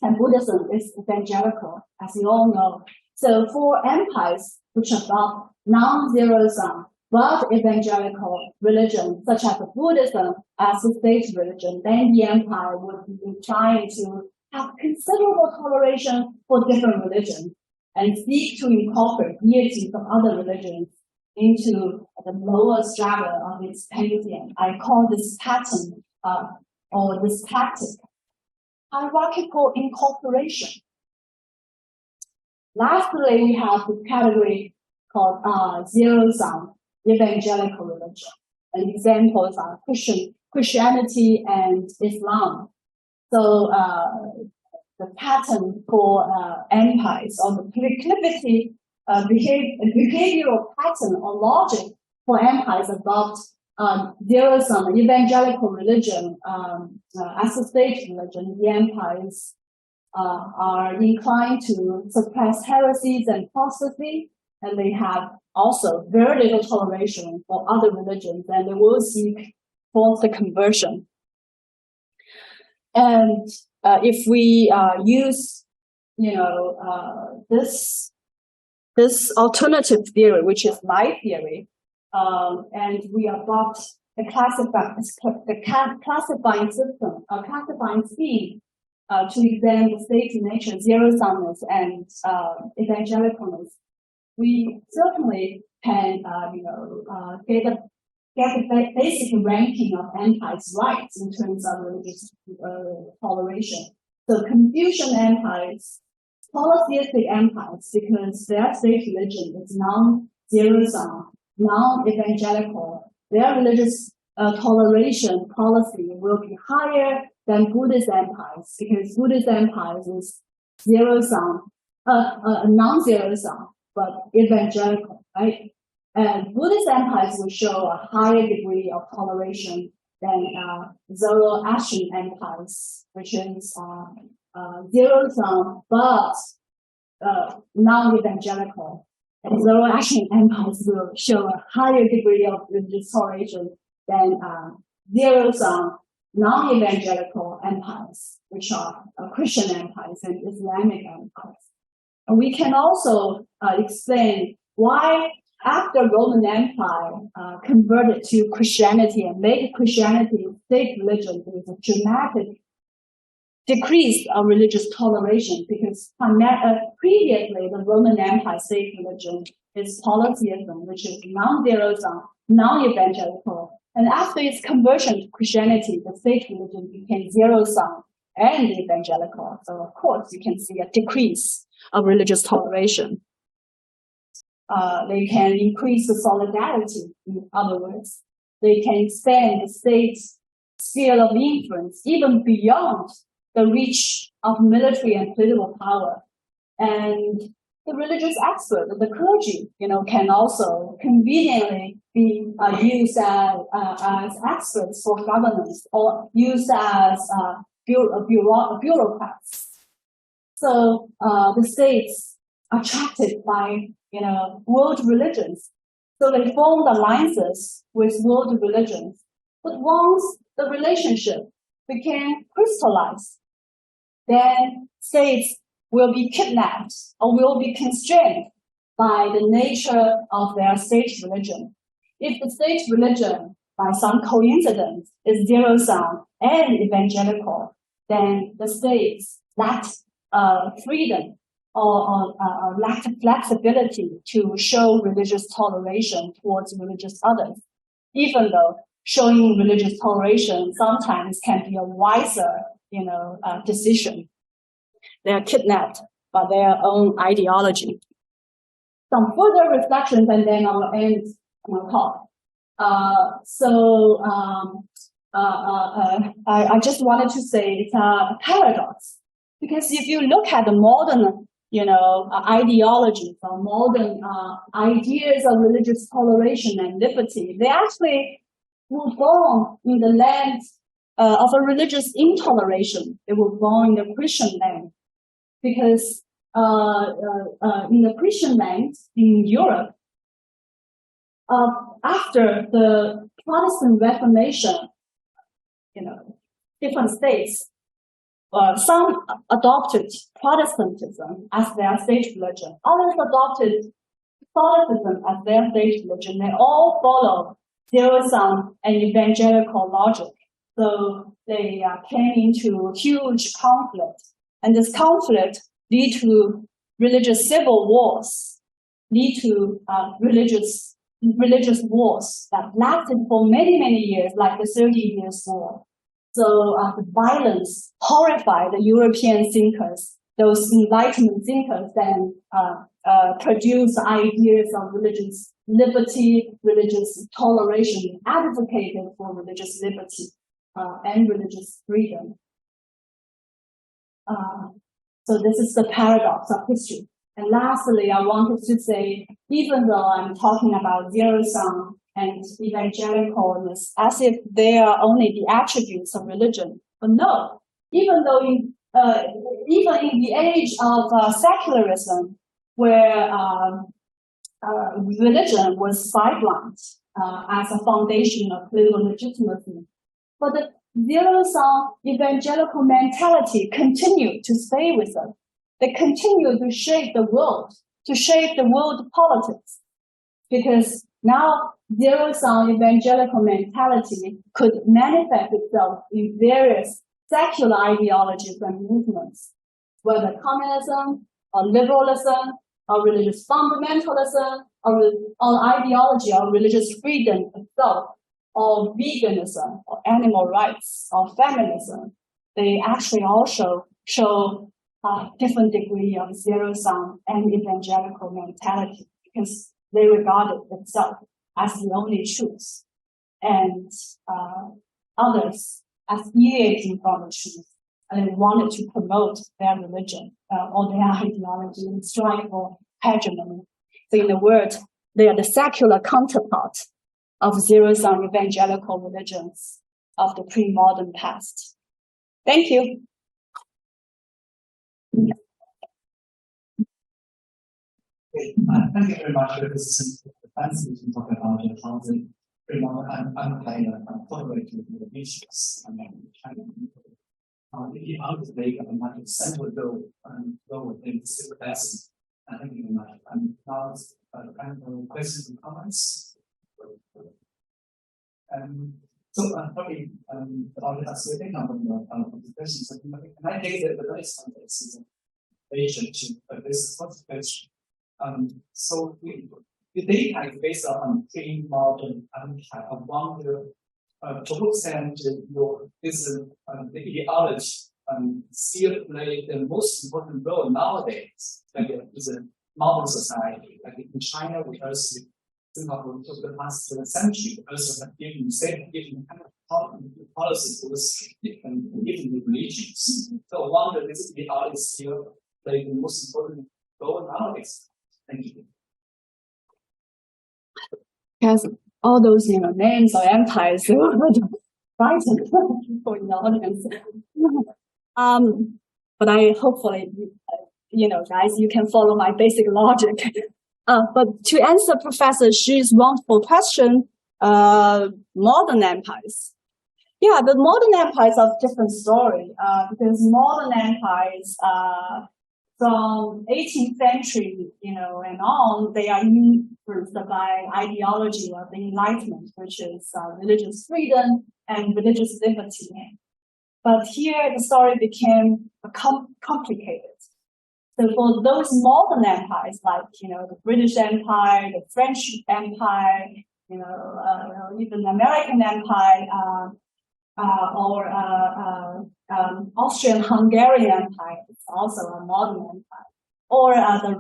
and Buddhism is evangelical, as you all know. So for empires which adopt non-zero sum but evangelical religion, such as Buddhism as a state religion, then the empire would be inclined to have considerable toleration for different religions and seek to incorporate deities of other religions into the lower strata of its pantheon. I call this pattern or this tactic hierarchical incorporation. Lastly, we have the category called zero-sum evangelical religion. And examples are Christianity and Islam. So the pattern for empires, or the proclivity, behavioral pattern or logic for empires adopt zero-sum evangelical religion as a state religion. The empires are inclined to suppress heresies and apostasy, and they have also very little toleration for other religions, and they will seek forced conversion. And if we use, this alternative theory, which is my theory, and we adopt the classifying system, a classifying scheme to examine the state nature, zero-sumness, and evangelicalness, we certainly can, get a basic ranking of empires' rights in terms of religious toleration. So Confucian empires, polytheistic empires, because their state religion is non-zero-sum, non-evangelical, their religious toleration policy will be higher than Buddhist empires, because Buddhist empires is zero-sum, non-zero-sum, but evangelical, right? And Buddhist empires will show a higher degree of toleration than Zoroastrian empires, which is zero-sum, but non-evangelical. And Zoroastrian empires will show a higher degree of religious toleration than zero-sum, non-evangelical empires, which are Christian empires and Islamic empires. And we can also explain why, after Roman Empire converted to Christianity and made Christianity a state religion, there is a dramatic decrease of religious toleration, because previously the Roman Empire state religion is polytheism, which is non-zero-sum, non-evangelical. And after its conversion to Christianity, the state religion became zero-sum and evangelical. So of course you can see a decrease of religious toleration. They can increase the solidarity, in other words. They can expand the state's sphere of influence even beyond the reach of military and political power. And the religious expert, the clergy, can also conveniently be used as experts for governance, or used as bureaucrats. So the states attracted by world religions, so they formed alliances with world religions. But once the relationship became crystallized, then states will be kidnapped or will be constrained by the nature of their state religion. If the state religion, by some coincidence, is zero-sum and evangelical, then the states lack freedom or lack flexibility to show religious toleration towards religious others, even though showing religious toleration sometimes can be a wiser, decision. They are kidnapped by their own ideology. Some further reflections, and then I will end my talk. I just wanted to say it's a paradox, because if you look at the modern, ideologies or modern ideas of religious toleration and liberty, they actually were born in the land of a religious intoleration. They were born in the Christian land, because in the Christian land in Europe, after the Protestant Reformation, different states, some adopted Protestantism as their state religion. Others adopted Catholicism as their state religion. They all follow zero-sum and evangelical logic. So they came into huge conflict. And this conflict lead to religious civil wars, lead to religious wars that lasted for many, many years, like the 30 Years' War. So the violence horrified the European thinkers. Those Enlightenment thinkers then produced ideas of religious liberty, religious toleration, advocated for religious liberty and religious freedom. So this is the paradox of history. And lastly, I wanted to say, even though I'm talking about zero-sum and evangelicalness as if they are only the attributes of religion, but no, even in the age of secularism, where religion was sidelined as a foundation of political legitimacy, but the zero-sum evangelical mentality continued to stay with us. They continue to shape the world politics, because now zero-sum evangelical mentality could manifest itself in various secular ideologies and movements, whether communism or liberalism or religious fundamentalism or ideology or religious freedom itself, or veganism or animal rights or feminism. They actually also show a different degree of zero-sum and evangelical mentality, because they regarded themselves as the only truth, and others as deviating from the truth, and they wanted to promote their religion or their ideology and strive for hegemony. So in a word, they are the secular counterpart of zero-sum evangelical religions of the pre-modern past. Thank you. Thank you very much for this presentation talking about how the pre-modern empire tolerated the issues and the outbreak of a much central role in civil lesson. Thank you very much. And now, questions and comments. Probably about the splitting of the questions. Can I take the next context is relation to this first question? So the data is based on pre-modern empire. I wonder to what extent the ideology still play the most important role nowadays, like in modern society. Like in China, we also Singapore took the past century also have different kind of policies towards different religions. So I wonder this ideology still play the most important role nowadays. Thank you. Because all those names or empires frightened people in the audience. But I hopefully guys, you can follow my basic logic. But to answer Professor Xu's wonderful question, modern empires. Yeah, the modern empires are a different story, because modern empires, from 18th century, and on, they are influenced by ideology of the Enlightenment, which is religious freedom and religious liberty. But here the story became complicated. So for those modern empires, like the British Empire, the French Empire, even the American Empire, or Austrian-Hungarian Empire, it's also a modern empire, or the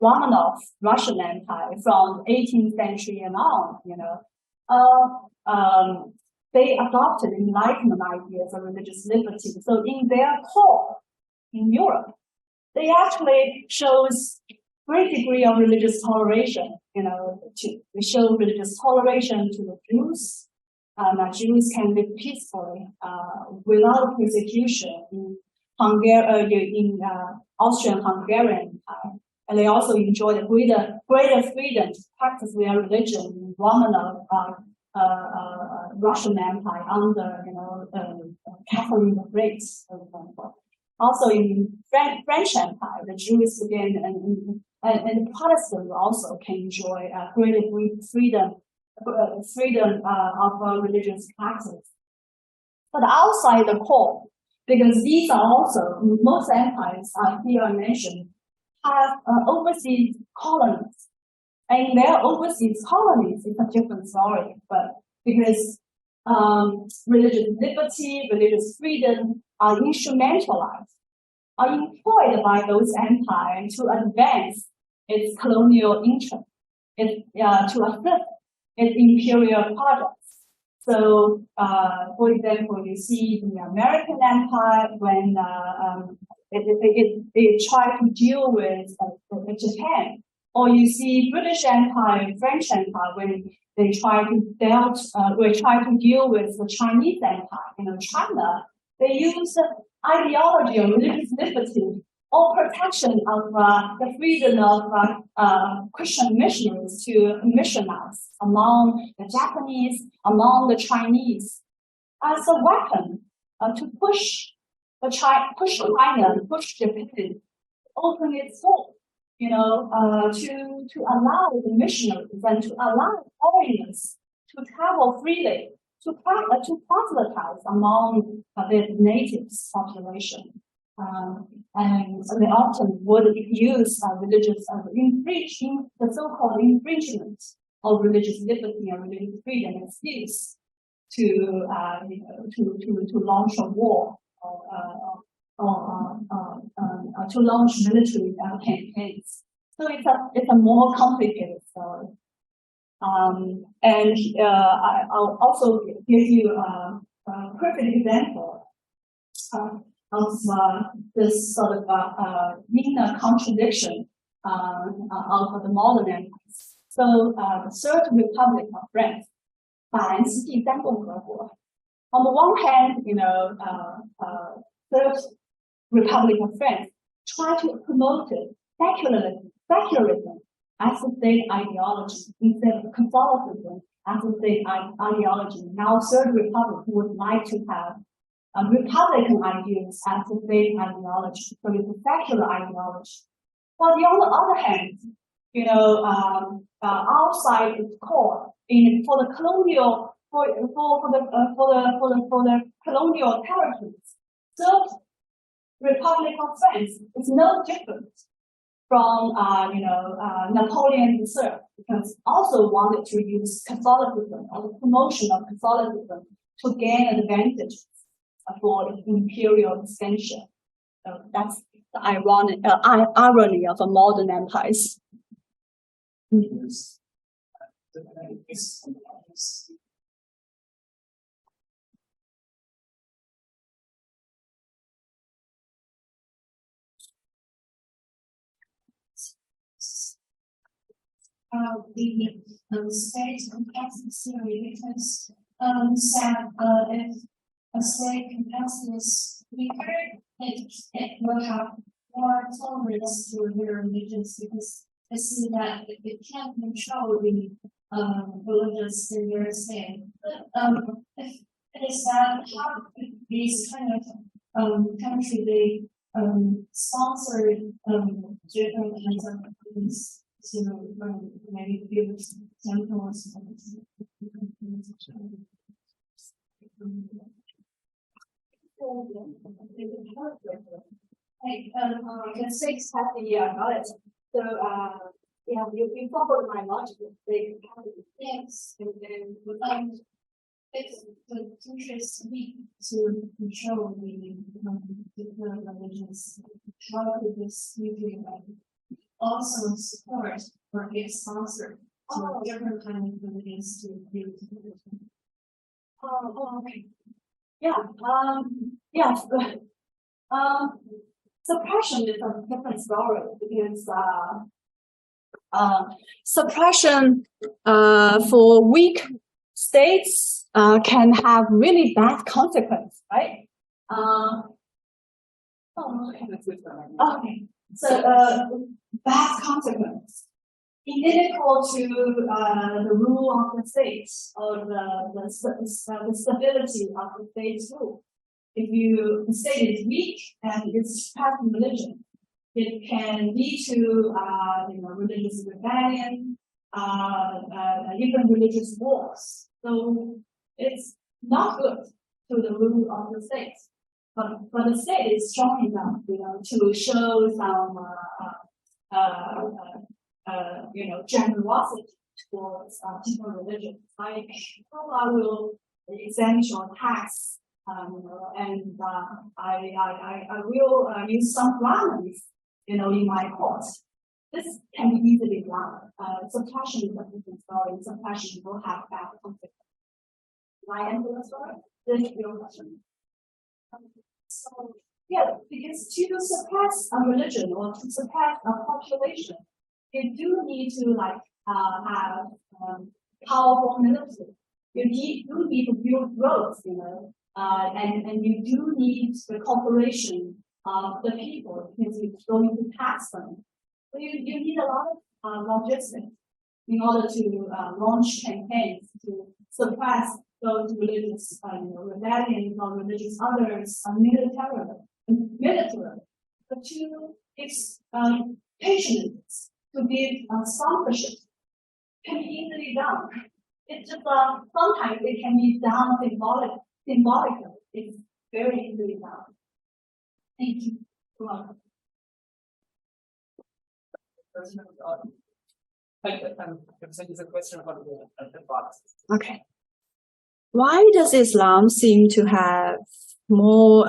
Romanov Russian Empire from 18th century and on, they adopted Enlightenment ideas of religious liberty. So in their core, in Europe, they actually shows great degree of religious toleration, they show religious toleration to the Jews. Jews can live peacefully without persecution in Austrian-Hungarian Empire, and they also enjoy the greater freedom to practice their religion in Romanov Russian Empire under Catherine the Great, for example. Also in French Empire, the Jews again and the Protestants also can enjoy greater freedom of religious practice. But outside the core, because these are also, most empires here I mentioned, have overseas colonies. And in their overseas colonies, it's a different story. But because religious liberty, religious freedom are instrumentalized, are employed by those empires to advance its colonial interest, to assist its imperial projects. So, for example, you see the American Empire when it tried to deal with Japan, or you see British Empire, French Empire when they try to deal with the Chinese Empire. China, they use ideology of religious liberty or protection of the freedom of Christian missionaries to missionize among the Japanese, among the Chinese, as a weapon to push China, push Japan, open its door, to allow the missionaries and to allow foreigners to travel freely, to proselytize among the natives population. And they often would use religious the so-called infringement of religious liberty and religious freedom excuse to launch a war or to launch military campaigns. So it's a more complicated story. And I'll also give you a perfect example of this sort of inner contradiction of the modern empires. So the Third Republic of France, 法兰西第三共和国. On the one hand, Third Republic of France tried to promote secularism as a state ideology instead of Catholicism as a state ideology. Now, Third Republic would like to have Republican ideas as a state ideology, so it's a secular ideology. But on the other hand, outside its core, for the colonial territories, Third Republic of France is no different from Napoleon III, because also wanted to use Catholicism or the promotion of Catholicism to gain advantages for its imperial expansion. So that's the irony of a modern empires. The state complex theory, because said if a state complex is weaker, it will have more tolerance to other religions, because I see that it can't control the religious in your state. But if is that how these kind of country they sponsor different kinds of things to maybe build temples. The six have the knowledge. So yeah, you follow my logic. They have it. Yes, and it's the countries need to control the different religions. How could this usually also support or give sponsor to different kind of religions to build? Okay. Yeah. Yeah. Suppression is a different story because suppression for weak states can have really bad consequences, right? Okay. So bad consequence inimical to the rule of the state or the stability of the state's rule. If the state is weak and it's suppressing religion, it can lead to religious rebellion, even religious wars. So it's not good to the rule of the state. But the state is strong enough, to show some generosity towards different religions. Like, I will exempt your tax. And I will use some grounds, in my court. This can be easily done. Suppression is a different story. Suppression will have bad consequences. Can I answer the story? This is your question. So, yeah, because to suppress a religion or to suppress a population, you do need to have powerful military. You do need to build roads, and you do need the cooperation of the people because you're going to tax them. So you need a lot of logistics in order to launch campaigns to suppress those religious rebellions or religious others militarily. But to its patience to give sponsorship can be easily done. It's just sometimes it can be done symbolically. It's very easily done. Thank you. You're welcome. It's a question about the box. Okay. Why does Islam seem to have more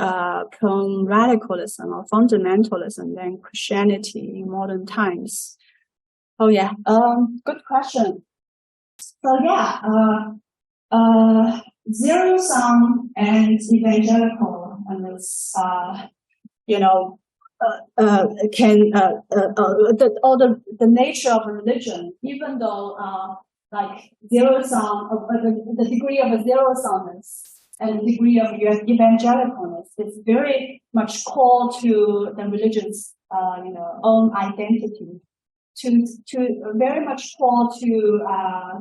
radicalism or fundamentalism than Christianity in modern times? Oh yeah, good question. So yeah, zero sum and evangelical and this the nature of religion, even though zero sum, the degree of a zero sumness and the degree of evangelicalness is very much core to the religion's own identity, to very much core to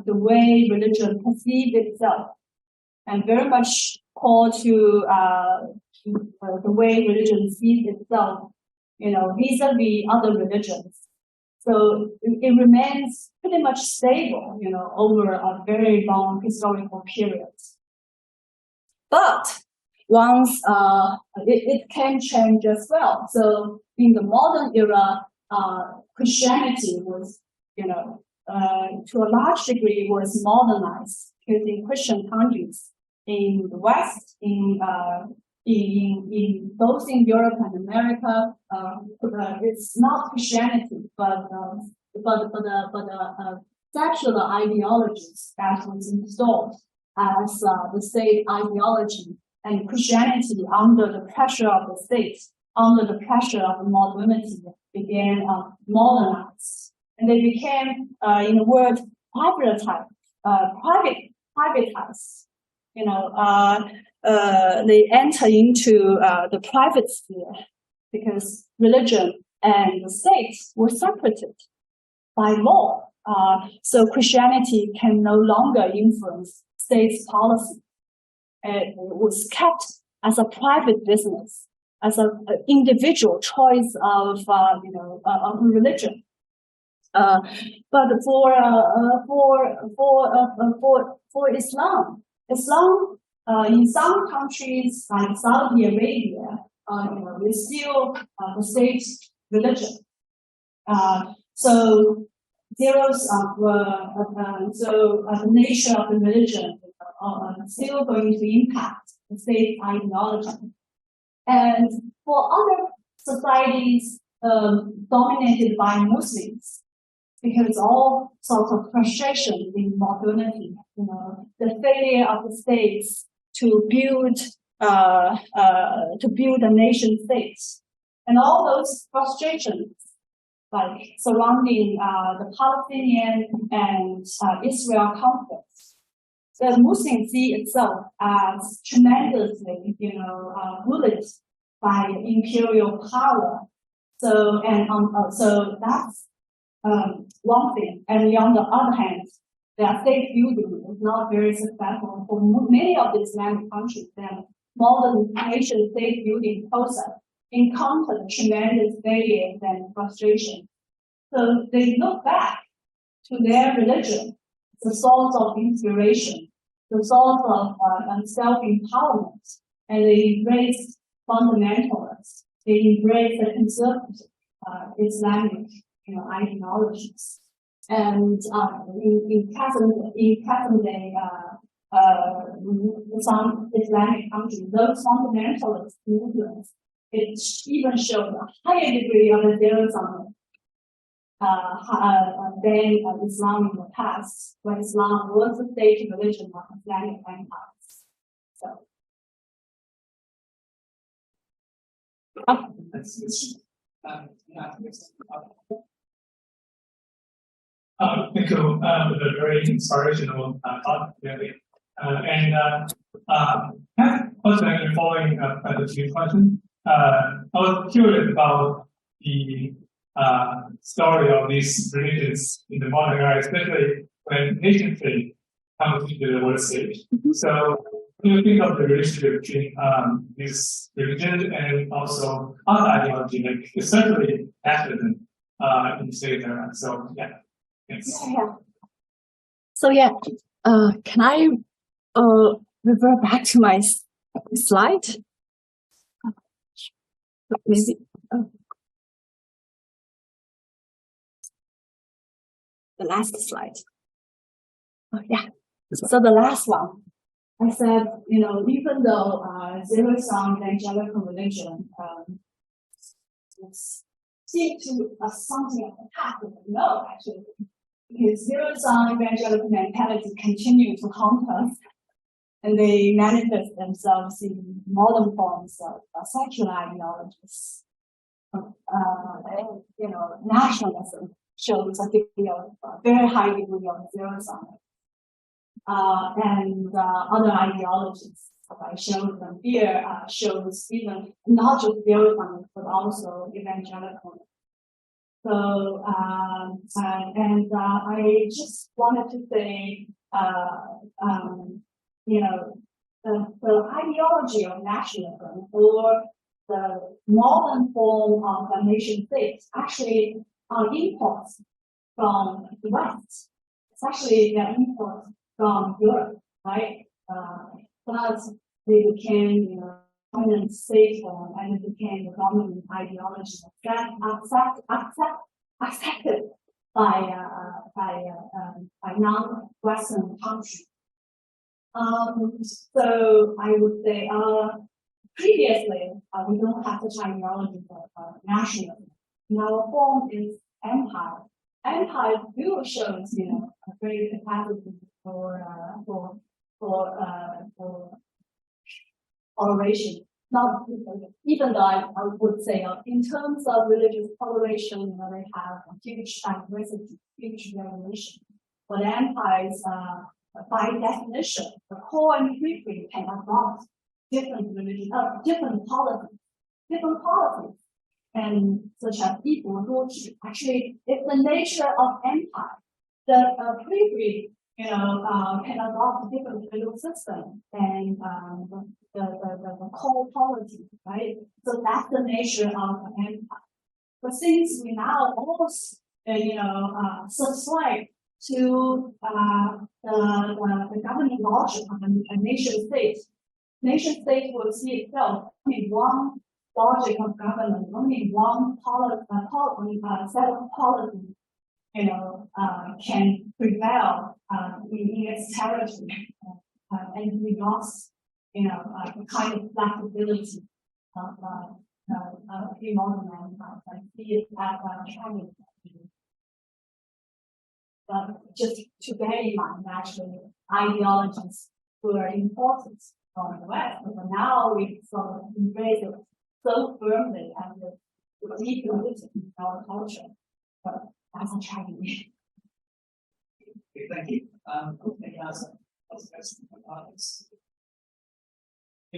the way religion perceives itself, and very much core to the way religion sees itself, vis-a-vis other religions. So it remains pretty much stable, over a very long historical period. But once it can change as well. So in the modern era, Christianity was, to a large degree, was modernized because in Christian countries in the West, in both in Europe and America, it's not Christianity, but secular ideologies that was installed as the state ideology, and Christianity, under the pressure of the state, under the pressure of modernity, began modernized, and they became, in a word, privatized. They enter into the private sphere because religion and the state were separated by law. So Christianity can no longer influence state's policy. It was kept as a private business, as an individual choice of religion. But for Islam, in some countries like Saudi Arabia, is still the state religion. So the nature of the religion still going to impact the state ideology. And for other societies dominated by Muslims, because all sorts of frustration in modernity, the failure of the states to build a nation state, and all those frustrations like surrounding the Palestinian and Israel conflicts. The Muslim see itself as tremendously, bullied by imperial power. So that's one thing. And on the other hand, their state building is not very successful for many of the Islamic countries. Their modern nation state building process encountered tremendous failures and frustration. So they look back to their religion, the source of inspiration, the source of self-empowerment, and they embrace fundamentalists. They embrace the conservative Islamic, ideologies. And in present day, some Islamic countries, those fundamentalist movements, it even showed a higher degree of zero-sum than Islam in the past, when Islam was the state religion of Islamic empires. So. Thank you for the very inspirational talk, really. Also, following up the two questions, I was curious about the story of these religions in the modern era, especially when nation state comes into the world stage. So, when you think of the relationship between these religions and also other ideology, like especially nationalism in the state era. So, yeah. Thanks. Yeah. So can I revert back to my slide? Maybe. The last slide. Oh, yeah. So the last one, I said, even though zero-sum evangelical religion seems to something of the past, no, actually, because zero-sum evangelical mentality continue to haunt us, and they manifest themselves in modern forms of secular ideologies. Nationalism shows a degree of very high degree of zero-sum. And other ideologies, as I showed them here, shows even not just zero-sum, but also evangelical. So, I just wanted to say, the ideology of nationalism or the modern form of a nation state actually are imports from the West. It's actually their imports from Europe, right? But they became, dominant state form, and it became the dominant ideology accepted by non-Western countries. So I would say, previously, we don't have such ideology of nationalism. Our form is empire. Empire still shows, a great capacity for toleration. Not even though I would say, in terms of religious toleration, they have a huge diversity, huge variation. But empires, by definition, the core and periphery can adopt different religions, different policies, and such as equal. Actually, it's the nature of empire. The periphery can adopt different legal system and the core policy, right? So that's the nature of the empire. But since we now almost, subscribe to the governing logic of a nation state will see itself only one logic of government, only one set of policies, can prevail in its territory, and we lost, the kind of flexibility of modern empire. I see it as a challenge. But just to bear in mind, actually, ideologies were important from the West, but now we sort of embrace it so firmly and with deep rooted in our culture. But that's a challenge. Okay, thank you. Okay, question about this.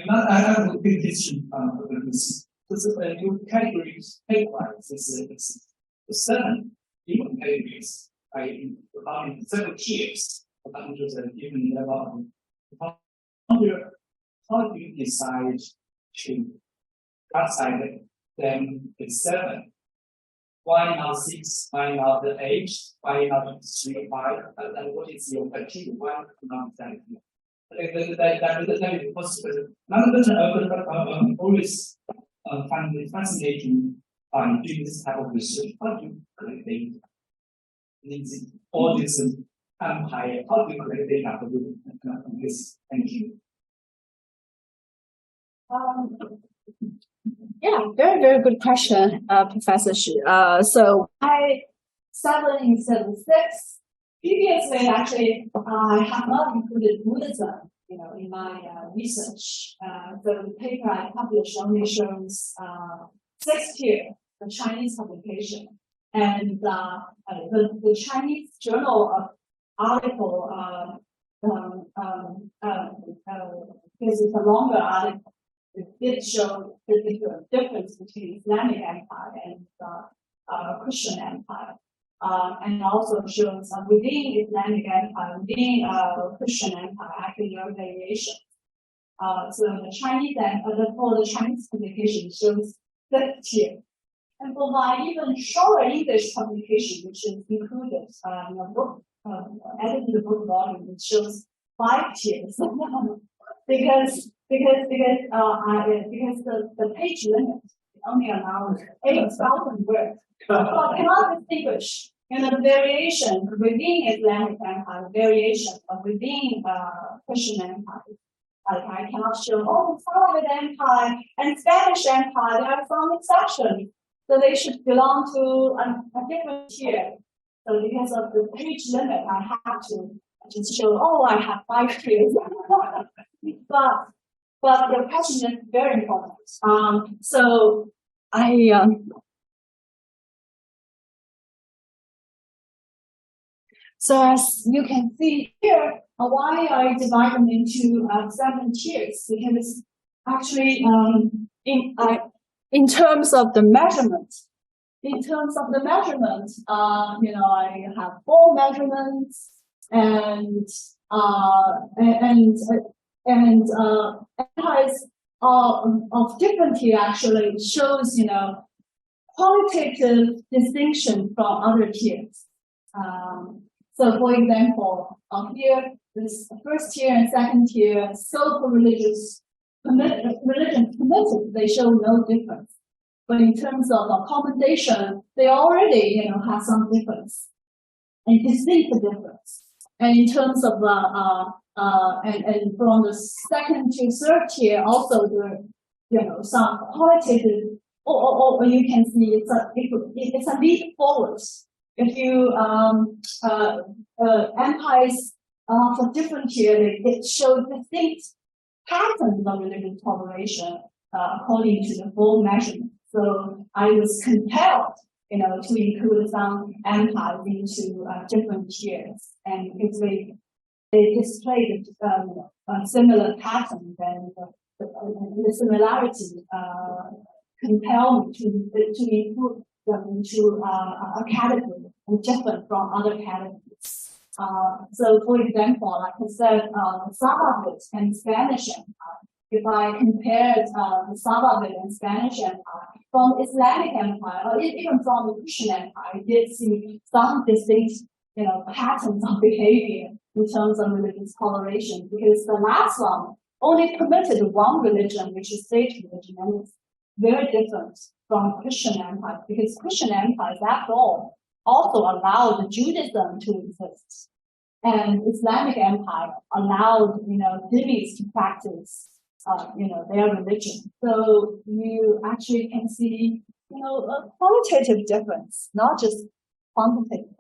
I have a big history of this. This is a new categories, categorize the 7 different categories. About several tiers, about different level. How do you decide to classify them in 7? Why not 6? Why not 8? Why not 3, 5? And what is your criteria? Why not that? That is possible. Another question I always find it fascinating doing this type of research. How do you collect data? All this empire, how do you collect data for this? Thank you. Yeah, very, very good question, Professor Shi. So I 776. Previously, actually, I have not included Buddhism, in my research. The paper I published only shows 6 tier, the Chinese publication, and the Chinese journal article. This is a longer article. It did show the difference between Islamic Empire and Christian Empire, and also shows within Islamic Empire, within Christian Empire, actually there are variations. So the Chinese for the Chinese publication shows 5th tier, and for my even shorter English publication, which is included in a book, edited book volume, it shows 5 tiers because the page limit only allows 8,000 words. So I cannot distinguish the variation within Islamic Empire, variation within Christian Empire. I cannot show, Islamic Empire and Spanish Empire, there are some exceptions. So they should belong to a different tier. So because of the page limit, I have to just show, I have 5 tiers. But the question is very important. So as you can see here, why I divide them into 7 tiers? Because actually, in terms of the measurement, I have 4 measurements and empires of different tier actually shows, qualitative distinction from other tiers. So for example, here, this 1st tier and 2nd tier, so-called religion permitted, they show no difference. But in terms of accommodation, they already, have some difference and distinct difference. And in terms of and from the 2nd to 3rd tier, also there, some qualitative, or you can see it's a leap forward. If you empires for different tier, they show distinct patterns of religious toleration according to the 4 measurements. So I was compelled, to include some empires into different tiers, and because they displayed a similar pattern, then the similarity compelled me to include them into a category and different from other categories. So for example, like I said, Safavid and Spanish Empire. If I compared the Safavid and Spanish Empire from Islamic Empire, or even from the Christian Empire, I did see some distinct, patterns of behavior in terms of religious toleration, because the last one only permitted one religion, which is state religion, and it's very different from Christian empire, because Christian empires, after all, also allowed Judaism to exist. And Islamic empire allowed, dhimmis to practice, their religion. So you actually can see, a qualitative difference, not just quantitative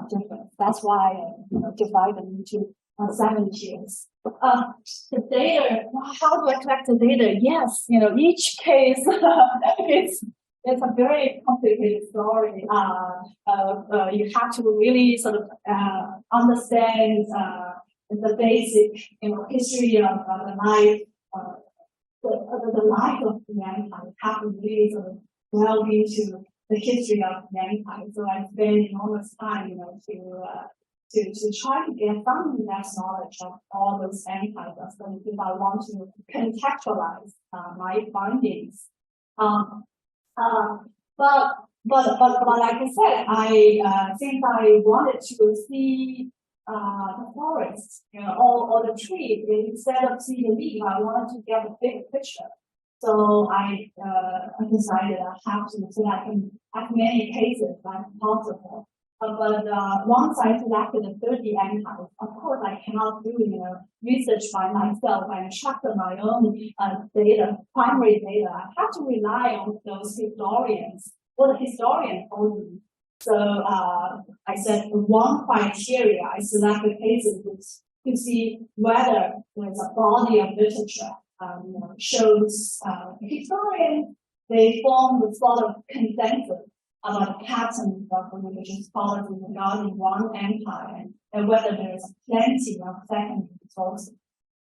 difference. That's why, divide them into 7 tiers. The data, how do I collect the data? Yes, each case, it's a very complicated story. You have to really sort of understand the basic, history of the life, the life of mankind. You have to really sort of delve into the history of mankind. So I spend enormous time, to try to get some in-depth knowledge of all those empires. So if I want to contextualize my findings. But like I said, since I wanted to see the forest, or the tree, instead of seeing the leaf, I wanted to get a big picture. So I decided I have to, so I can have many cases as possible. But once I selected the 30 empires, of course I cannot do research by myself and check my own data, primary data. I have to rely on those historians, what the historian told me. So I said one criteria, I selected cases to see whether there's a body of literature shows historians, they form the sort of consensus about the pattern of religious policy regarding one empire, and whether there is plenty of secondary sources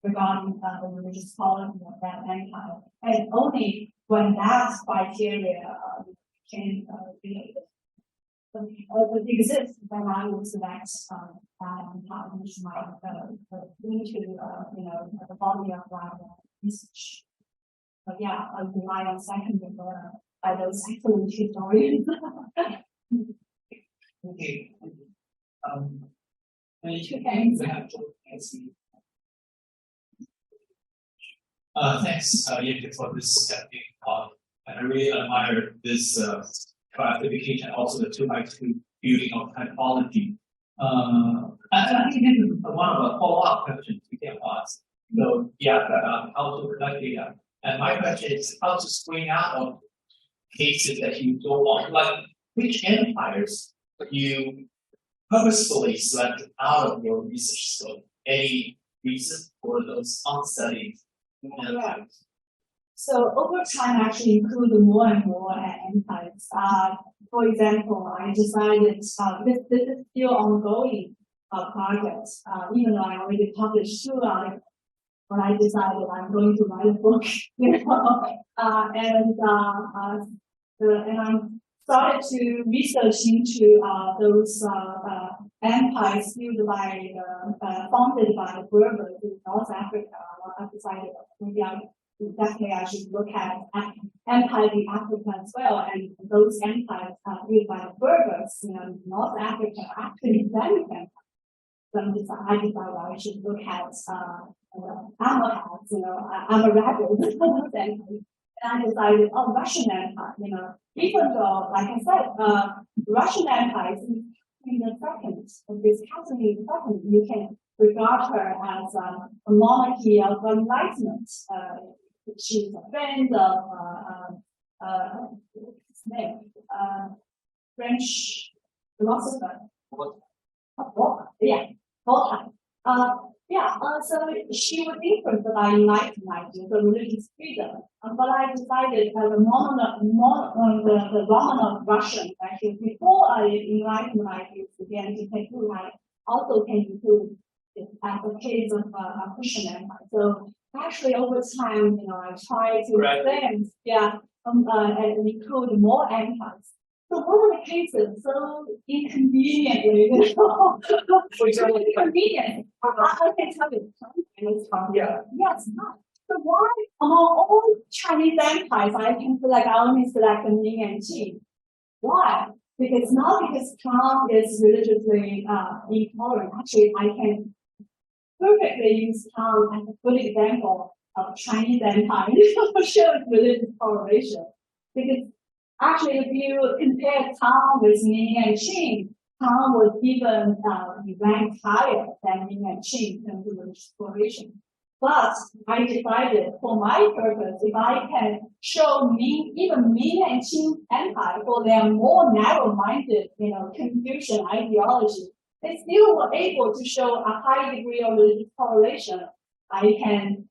regarding the religious policy of that empire. And only when that criteria can exist, then I will select that empire, which might lead to the body of research. But yeah, I rely on secondary by those excellent historians. Okay. Thanks, Yeke, for this technique. And I really admire this classification, also the 2x2 building of typology. And I think this is one of the follow-up questions we can ask. So, how to collect data. And my question is how to screen out of cases that you don't want, like which empires you purposefully select out of your research scope? Any reason for those unstudied empires? So over time, actually include more and more empires. For example, I decided this is still ongoing project. Even though I already published 2 articles, but I decided I'm going to write a book, and I started to research into those empires founded by the Berbers in North Africa. I decided maybe I should look at empires in Africa as well, and those empires built by the Berbers, in North Africa, actually Islamic empires. So I decided I should look at I'm a rabbit. And I decided, Russian Empire, even though, like I said, Russian Empire is in the second, this Catherine II, you can regard her as a monarchy of enlightenment. She's a friend of his name, French philosopher. Voltaire. So she was influenced by enlightenment ideas, the religious freedom. But I decided the Romanov Russian, actually, before enlightenment ideas began to take root, I also can include it as a case of Christian empire. So actually, over time, I try to expand, and include more empires. So one of the cases so inconveniently, inconvenient. I can tell you, yes, not. So why among all Chinese empires, I can select, I only select the Ming and Qing? Why? Because not because Tang is religiously intolerant. Actually, I can perfectly use Tang as a good example of Chinese empire to show religious toleration. Because actually, if you compare Tang with Ming and Qing, Tang was even ranked higher than Ming and Qing in terms of religious toleration. But I decided for my purpose, if I can show even Ming and Qing empire for their more narrow-minded, Confucian ideology, they still were able to show a high degree of religious toleration. I can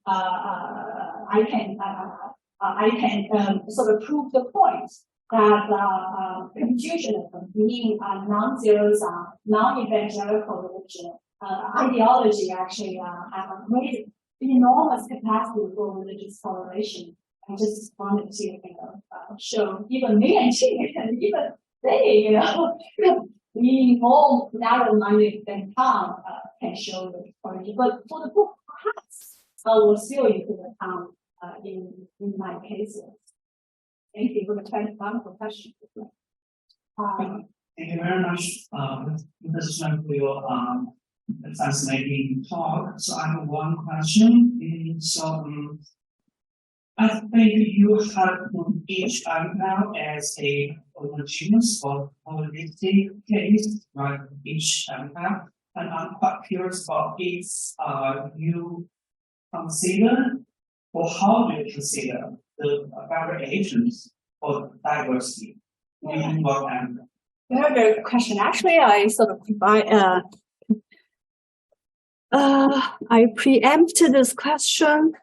sort of prove the point that Confucianism, being a non-zero sum, non-evangelical religion, ideology actually have a great, enormous capacity for religious toleration. I just wanted to, show even me and Qing, and even they, being more narrow-minded than Tang, can show the toleration. But for the book, perhaps I will still include the Tang in my cases. Thank you for the wonderful question. Thank you very much, Mrs. Chen, for your fascinating talk. So I have one question. So I think you have each now as a homogeneous or holistic case, right? Each empire, and I'm quite curious about if you consider or how do you consider the variations of diversity in your empire? Very, very good question. Actually, I sort of I preempted this question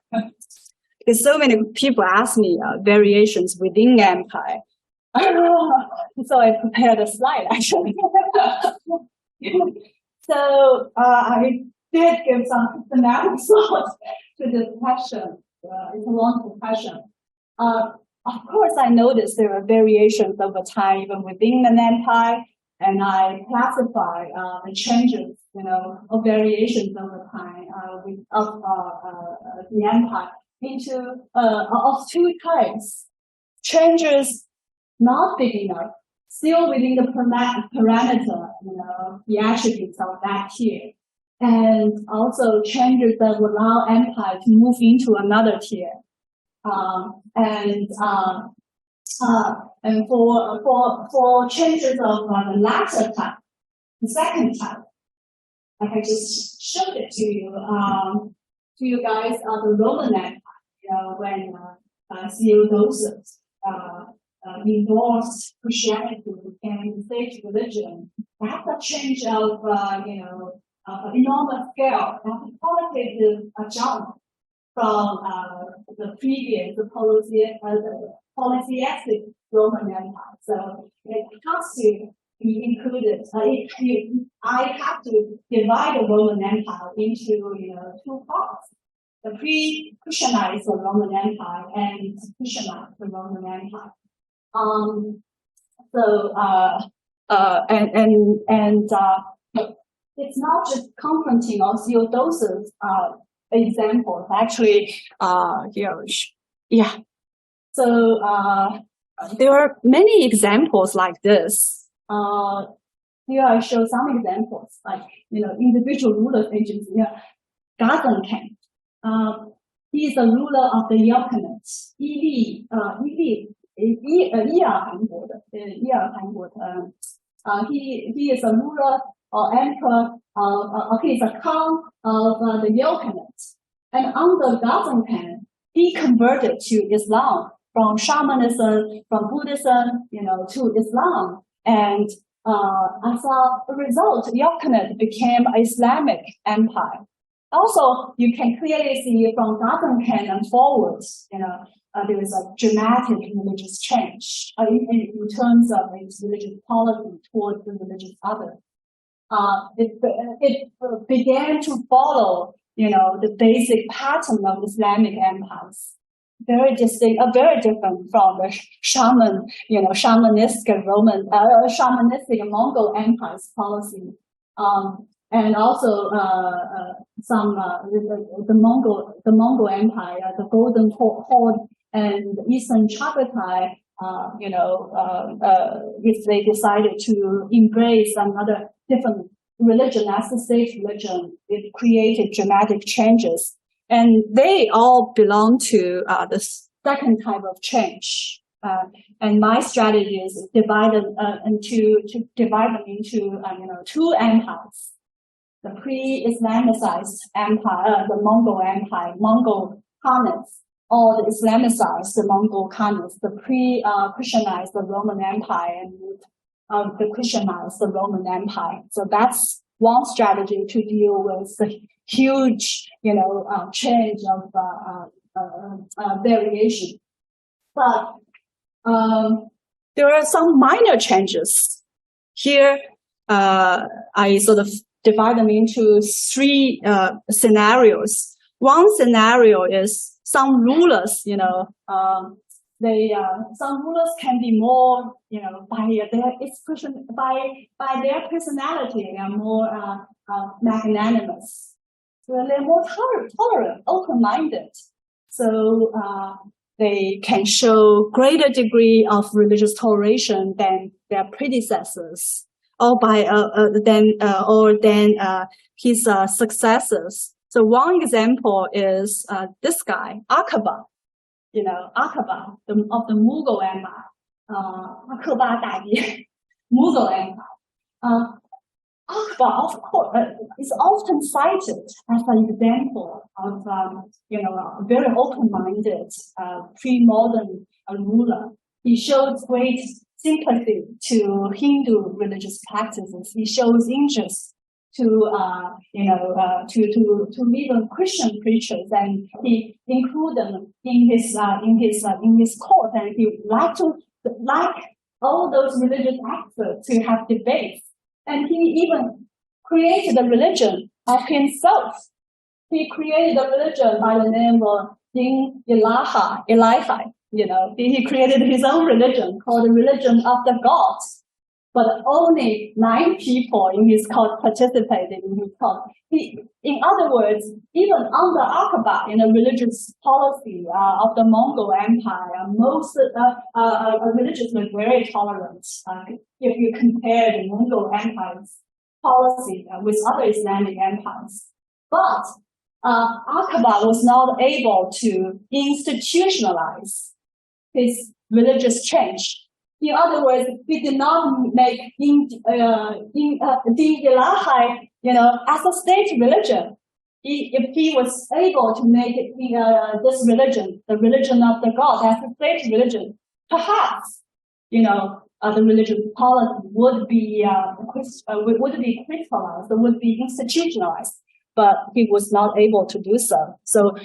because so many people ask me variations within empire. So I prepared a slide actually. So I did give some systematic thought to this question. It's a long question. Of course, I noticed there are variations over time, even within an empire, and I classify the changes, of variations over time of the empire into of two types: changes not big enough, still within the parameter, the attributes of that tier, and also changes that will allow empire to move into another tier. And for changes of the latter type, the second type, like I just showed it to you guys, the Roman Empire, when Theodosius endorsed Christianity became the state religion. That's a change of enormous scale. That's a qualitative jump from the previous polytheistic Roman Empire. So it has to be included. I have to divide the Roman Empire into two parts: the pre-Christianized Roman Empire and Christianized Roman Empire. It's not just confronting or Theodosius examples. Actually, So there are many examples like this. Here I show some examples, like individual rulers agency. Gazan Khan. He is a ruler of the Yelkanate. He is a ruler or emperor he is a Khan of the Yelkanate. And under Gazan Khan, he converted to Islam, from shamanism, from Buddhism, to Islam. And as a result, Yelkanate became an Islamic empire. Also, you can clearly see from Gazan Khan and forwards, there is a dramatic religious change in terms of its religious policy towards the religious others. It began to follow, the basic pattern of Islamic empires. very distinct, very different from the shamanistic shamanistic Mongol Empire's policy. And also the Mongol Empire, the Golden Horde, and the Eastern Chagatai. If they decided to embrace another different religion as the state religion, it created dramatic changes. And they all belong to the second type of change. And my strategy is to divide them into two empires. The pre-Islamicized empire, the Mongol Empire, Mongol Khanates, or the Islamicized, the Mongol Khanates, the pre-Christianized, the Roman Empire, and the Christianized, the Roman Empire. So that's one strategy to deal with the huge, change of variation. But there are some minor changes. Here, I sort of divide them into three scenarios. One scenario is some rulers, some rulers can be more, by their expression, by their personality, they are more magnanimous. So they're more tolerant, open-minded. So they can show greater degree of religious toleration than their predecessors, or than his successors. So one example is this guy, Aqaba, Aqaba of the Mughal Empire, Aqaba Dadi, Mughal Empire. Aqaba, of course, is often cited as an example of, a very open-minded, pre-modern ruler. He shows great sympathy to Hindu religious practices. He shows interest to even Christian preachers, and he include them in his court, and he like all those religious experts to have debates. And he even created a religion of himself. He created a religion by the name of Din Ilahi. He created his own religion called the religion of the gods. But only 9 people in his court participated in his court. In other words, even under Aqaba, in the religious policy of the Mongol Empire, most religions were very tolerant. If you compare the Mongol Empire's policy with other Islamic empires. But Aqaba was not able to institutionalize his religious change. In other words, he did not make Din Ilahi, as a state religion. If he was able to make this religion, the religion of the god, as a state religion, perhaps, the religious policy would be crystallized, would be institutionalized. But he was not able to do so. So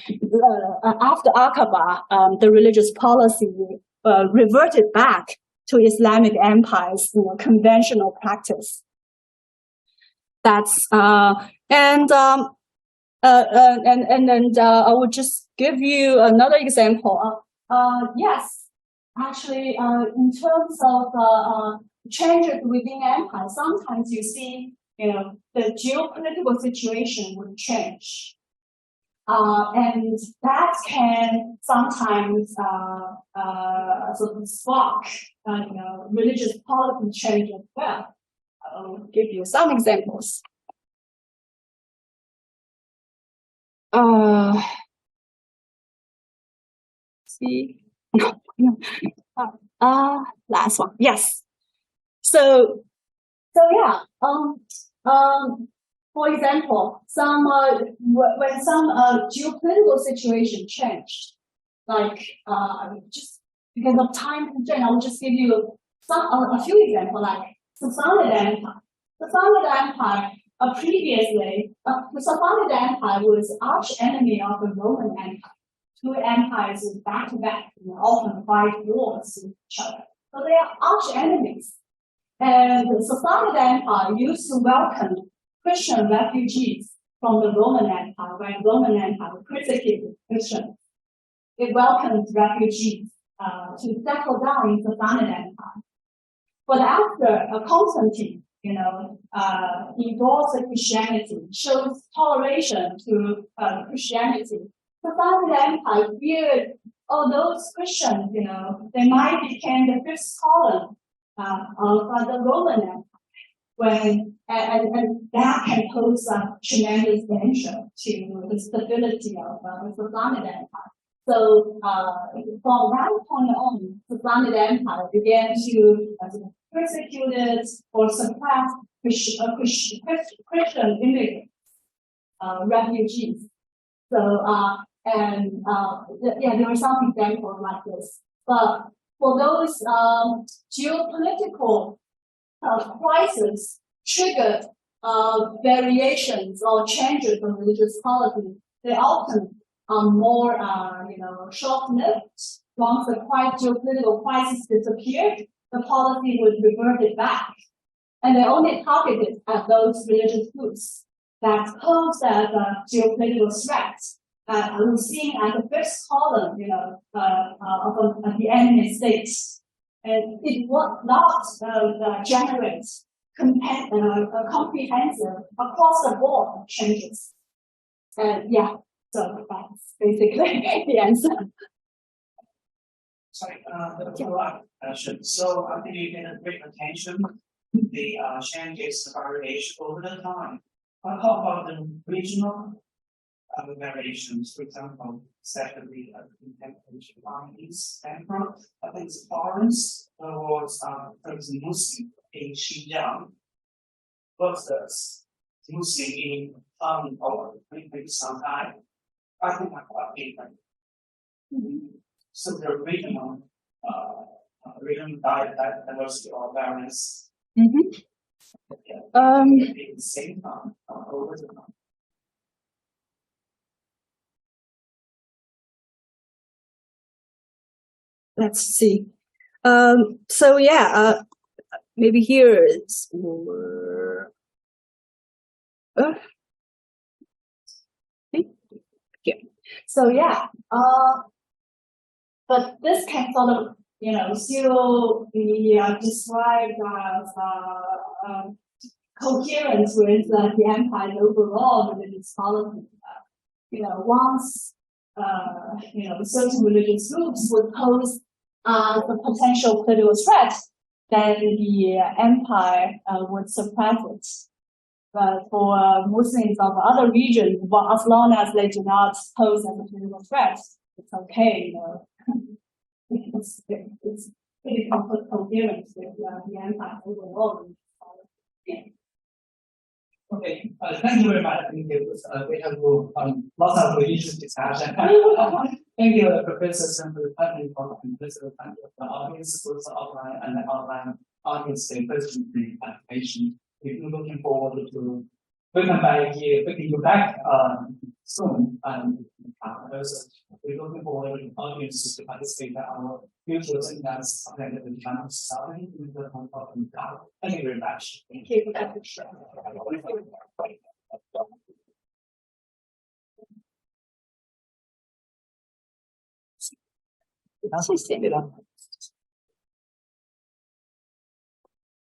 after Aqaba, the religious policy reverted back to Islamic empire's conventional practice. That's and I would just give you another example. Yes, actually, in terms of changes within empire, sometimes you see the geopolitical situation would change. And that can sometimes sort of spark religious policy change as well. I'll give you some examples. Last one. Yes. So yeah. For example, when some geopolitical situation changed, like just because of time constraint, I will just give you a few examples, like Sassanid Empire. Sassanid Empire previously, the Sassanid Empire was arch enemy of the Roman Empire. 2 empires back to back, often fight wars with each other. So they are arch enemies. And the Sassanid Empire used to welcome Christian refugees from the Roman Empire when Roman Empire persecuted Christians. it welcomed refugees to settle down in the Sassanid Empire. But after Constantine, endorsed Christianity, shows toleration to Christianity, the Sassanid Empire feared those Christians, they might become the fifth column of the Roman Empire. And that can pose a tremendous danger to the stability of the Sassanid Empire. So from that point on, the Sassanid Empire began to persecute or suppress Christian immigrants, refugees. So there are some examples like this. But for those geopolitical crises triggered variations or changes in religious policy, they often are more, short-lived. Once the geopolitical crisis disappeared, the policy was reverted back, and they only targeted at those religious groups that pose as geopolitical threats, seen as the first column, of the enemy states. And it was not generate comprehensive across the board changes. So that's basically the answer. Sorry, the follow-up question. So I think you can pay attention to the changes variation over the time. But how about the regional variations? For example, secondly, contemporary Chinese emperor, I think Florence was Muslim in Xinjiang versus Muslim in or maybe Shanghai. I think that's quite different. So the regional diversity or variance in the same time over the time. Let's see. Maybe here it's more. So but this can sort of, still be described as coherence with the empire's overall religious policy. Once certain religious groups would pose the potential political threat, then the empire would suppress it. But for Muslims of other regions, as long as they do not pose as a political threat, it's okay. It's pretty coherent with the empire overall. Okay, thank you very much. I think it was we have lots of interesting discussion. Thank you, Professor Chen, for the funding for the audience, both offline and online audience question information. We're looking forward to bringing you back soon. Also, we're looking forward to audience to participate in our future seminars attended in China Society in the Hong Kong. Thank you very much. Thank you.谢谢。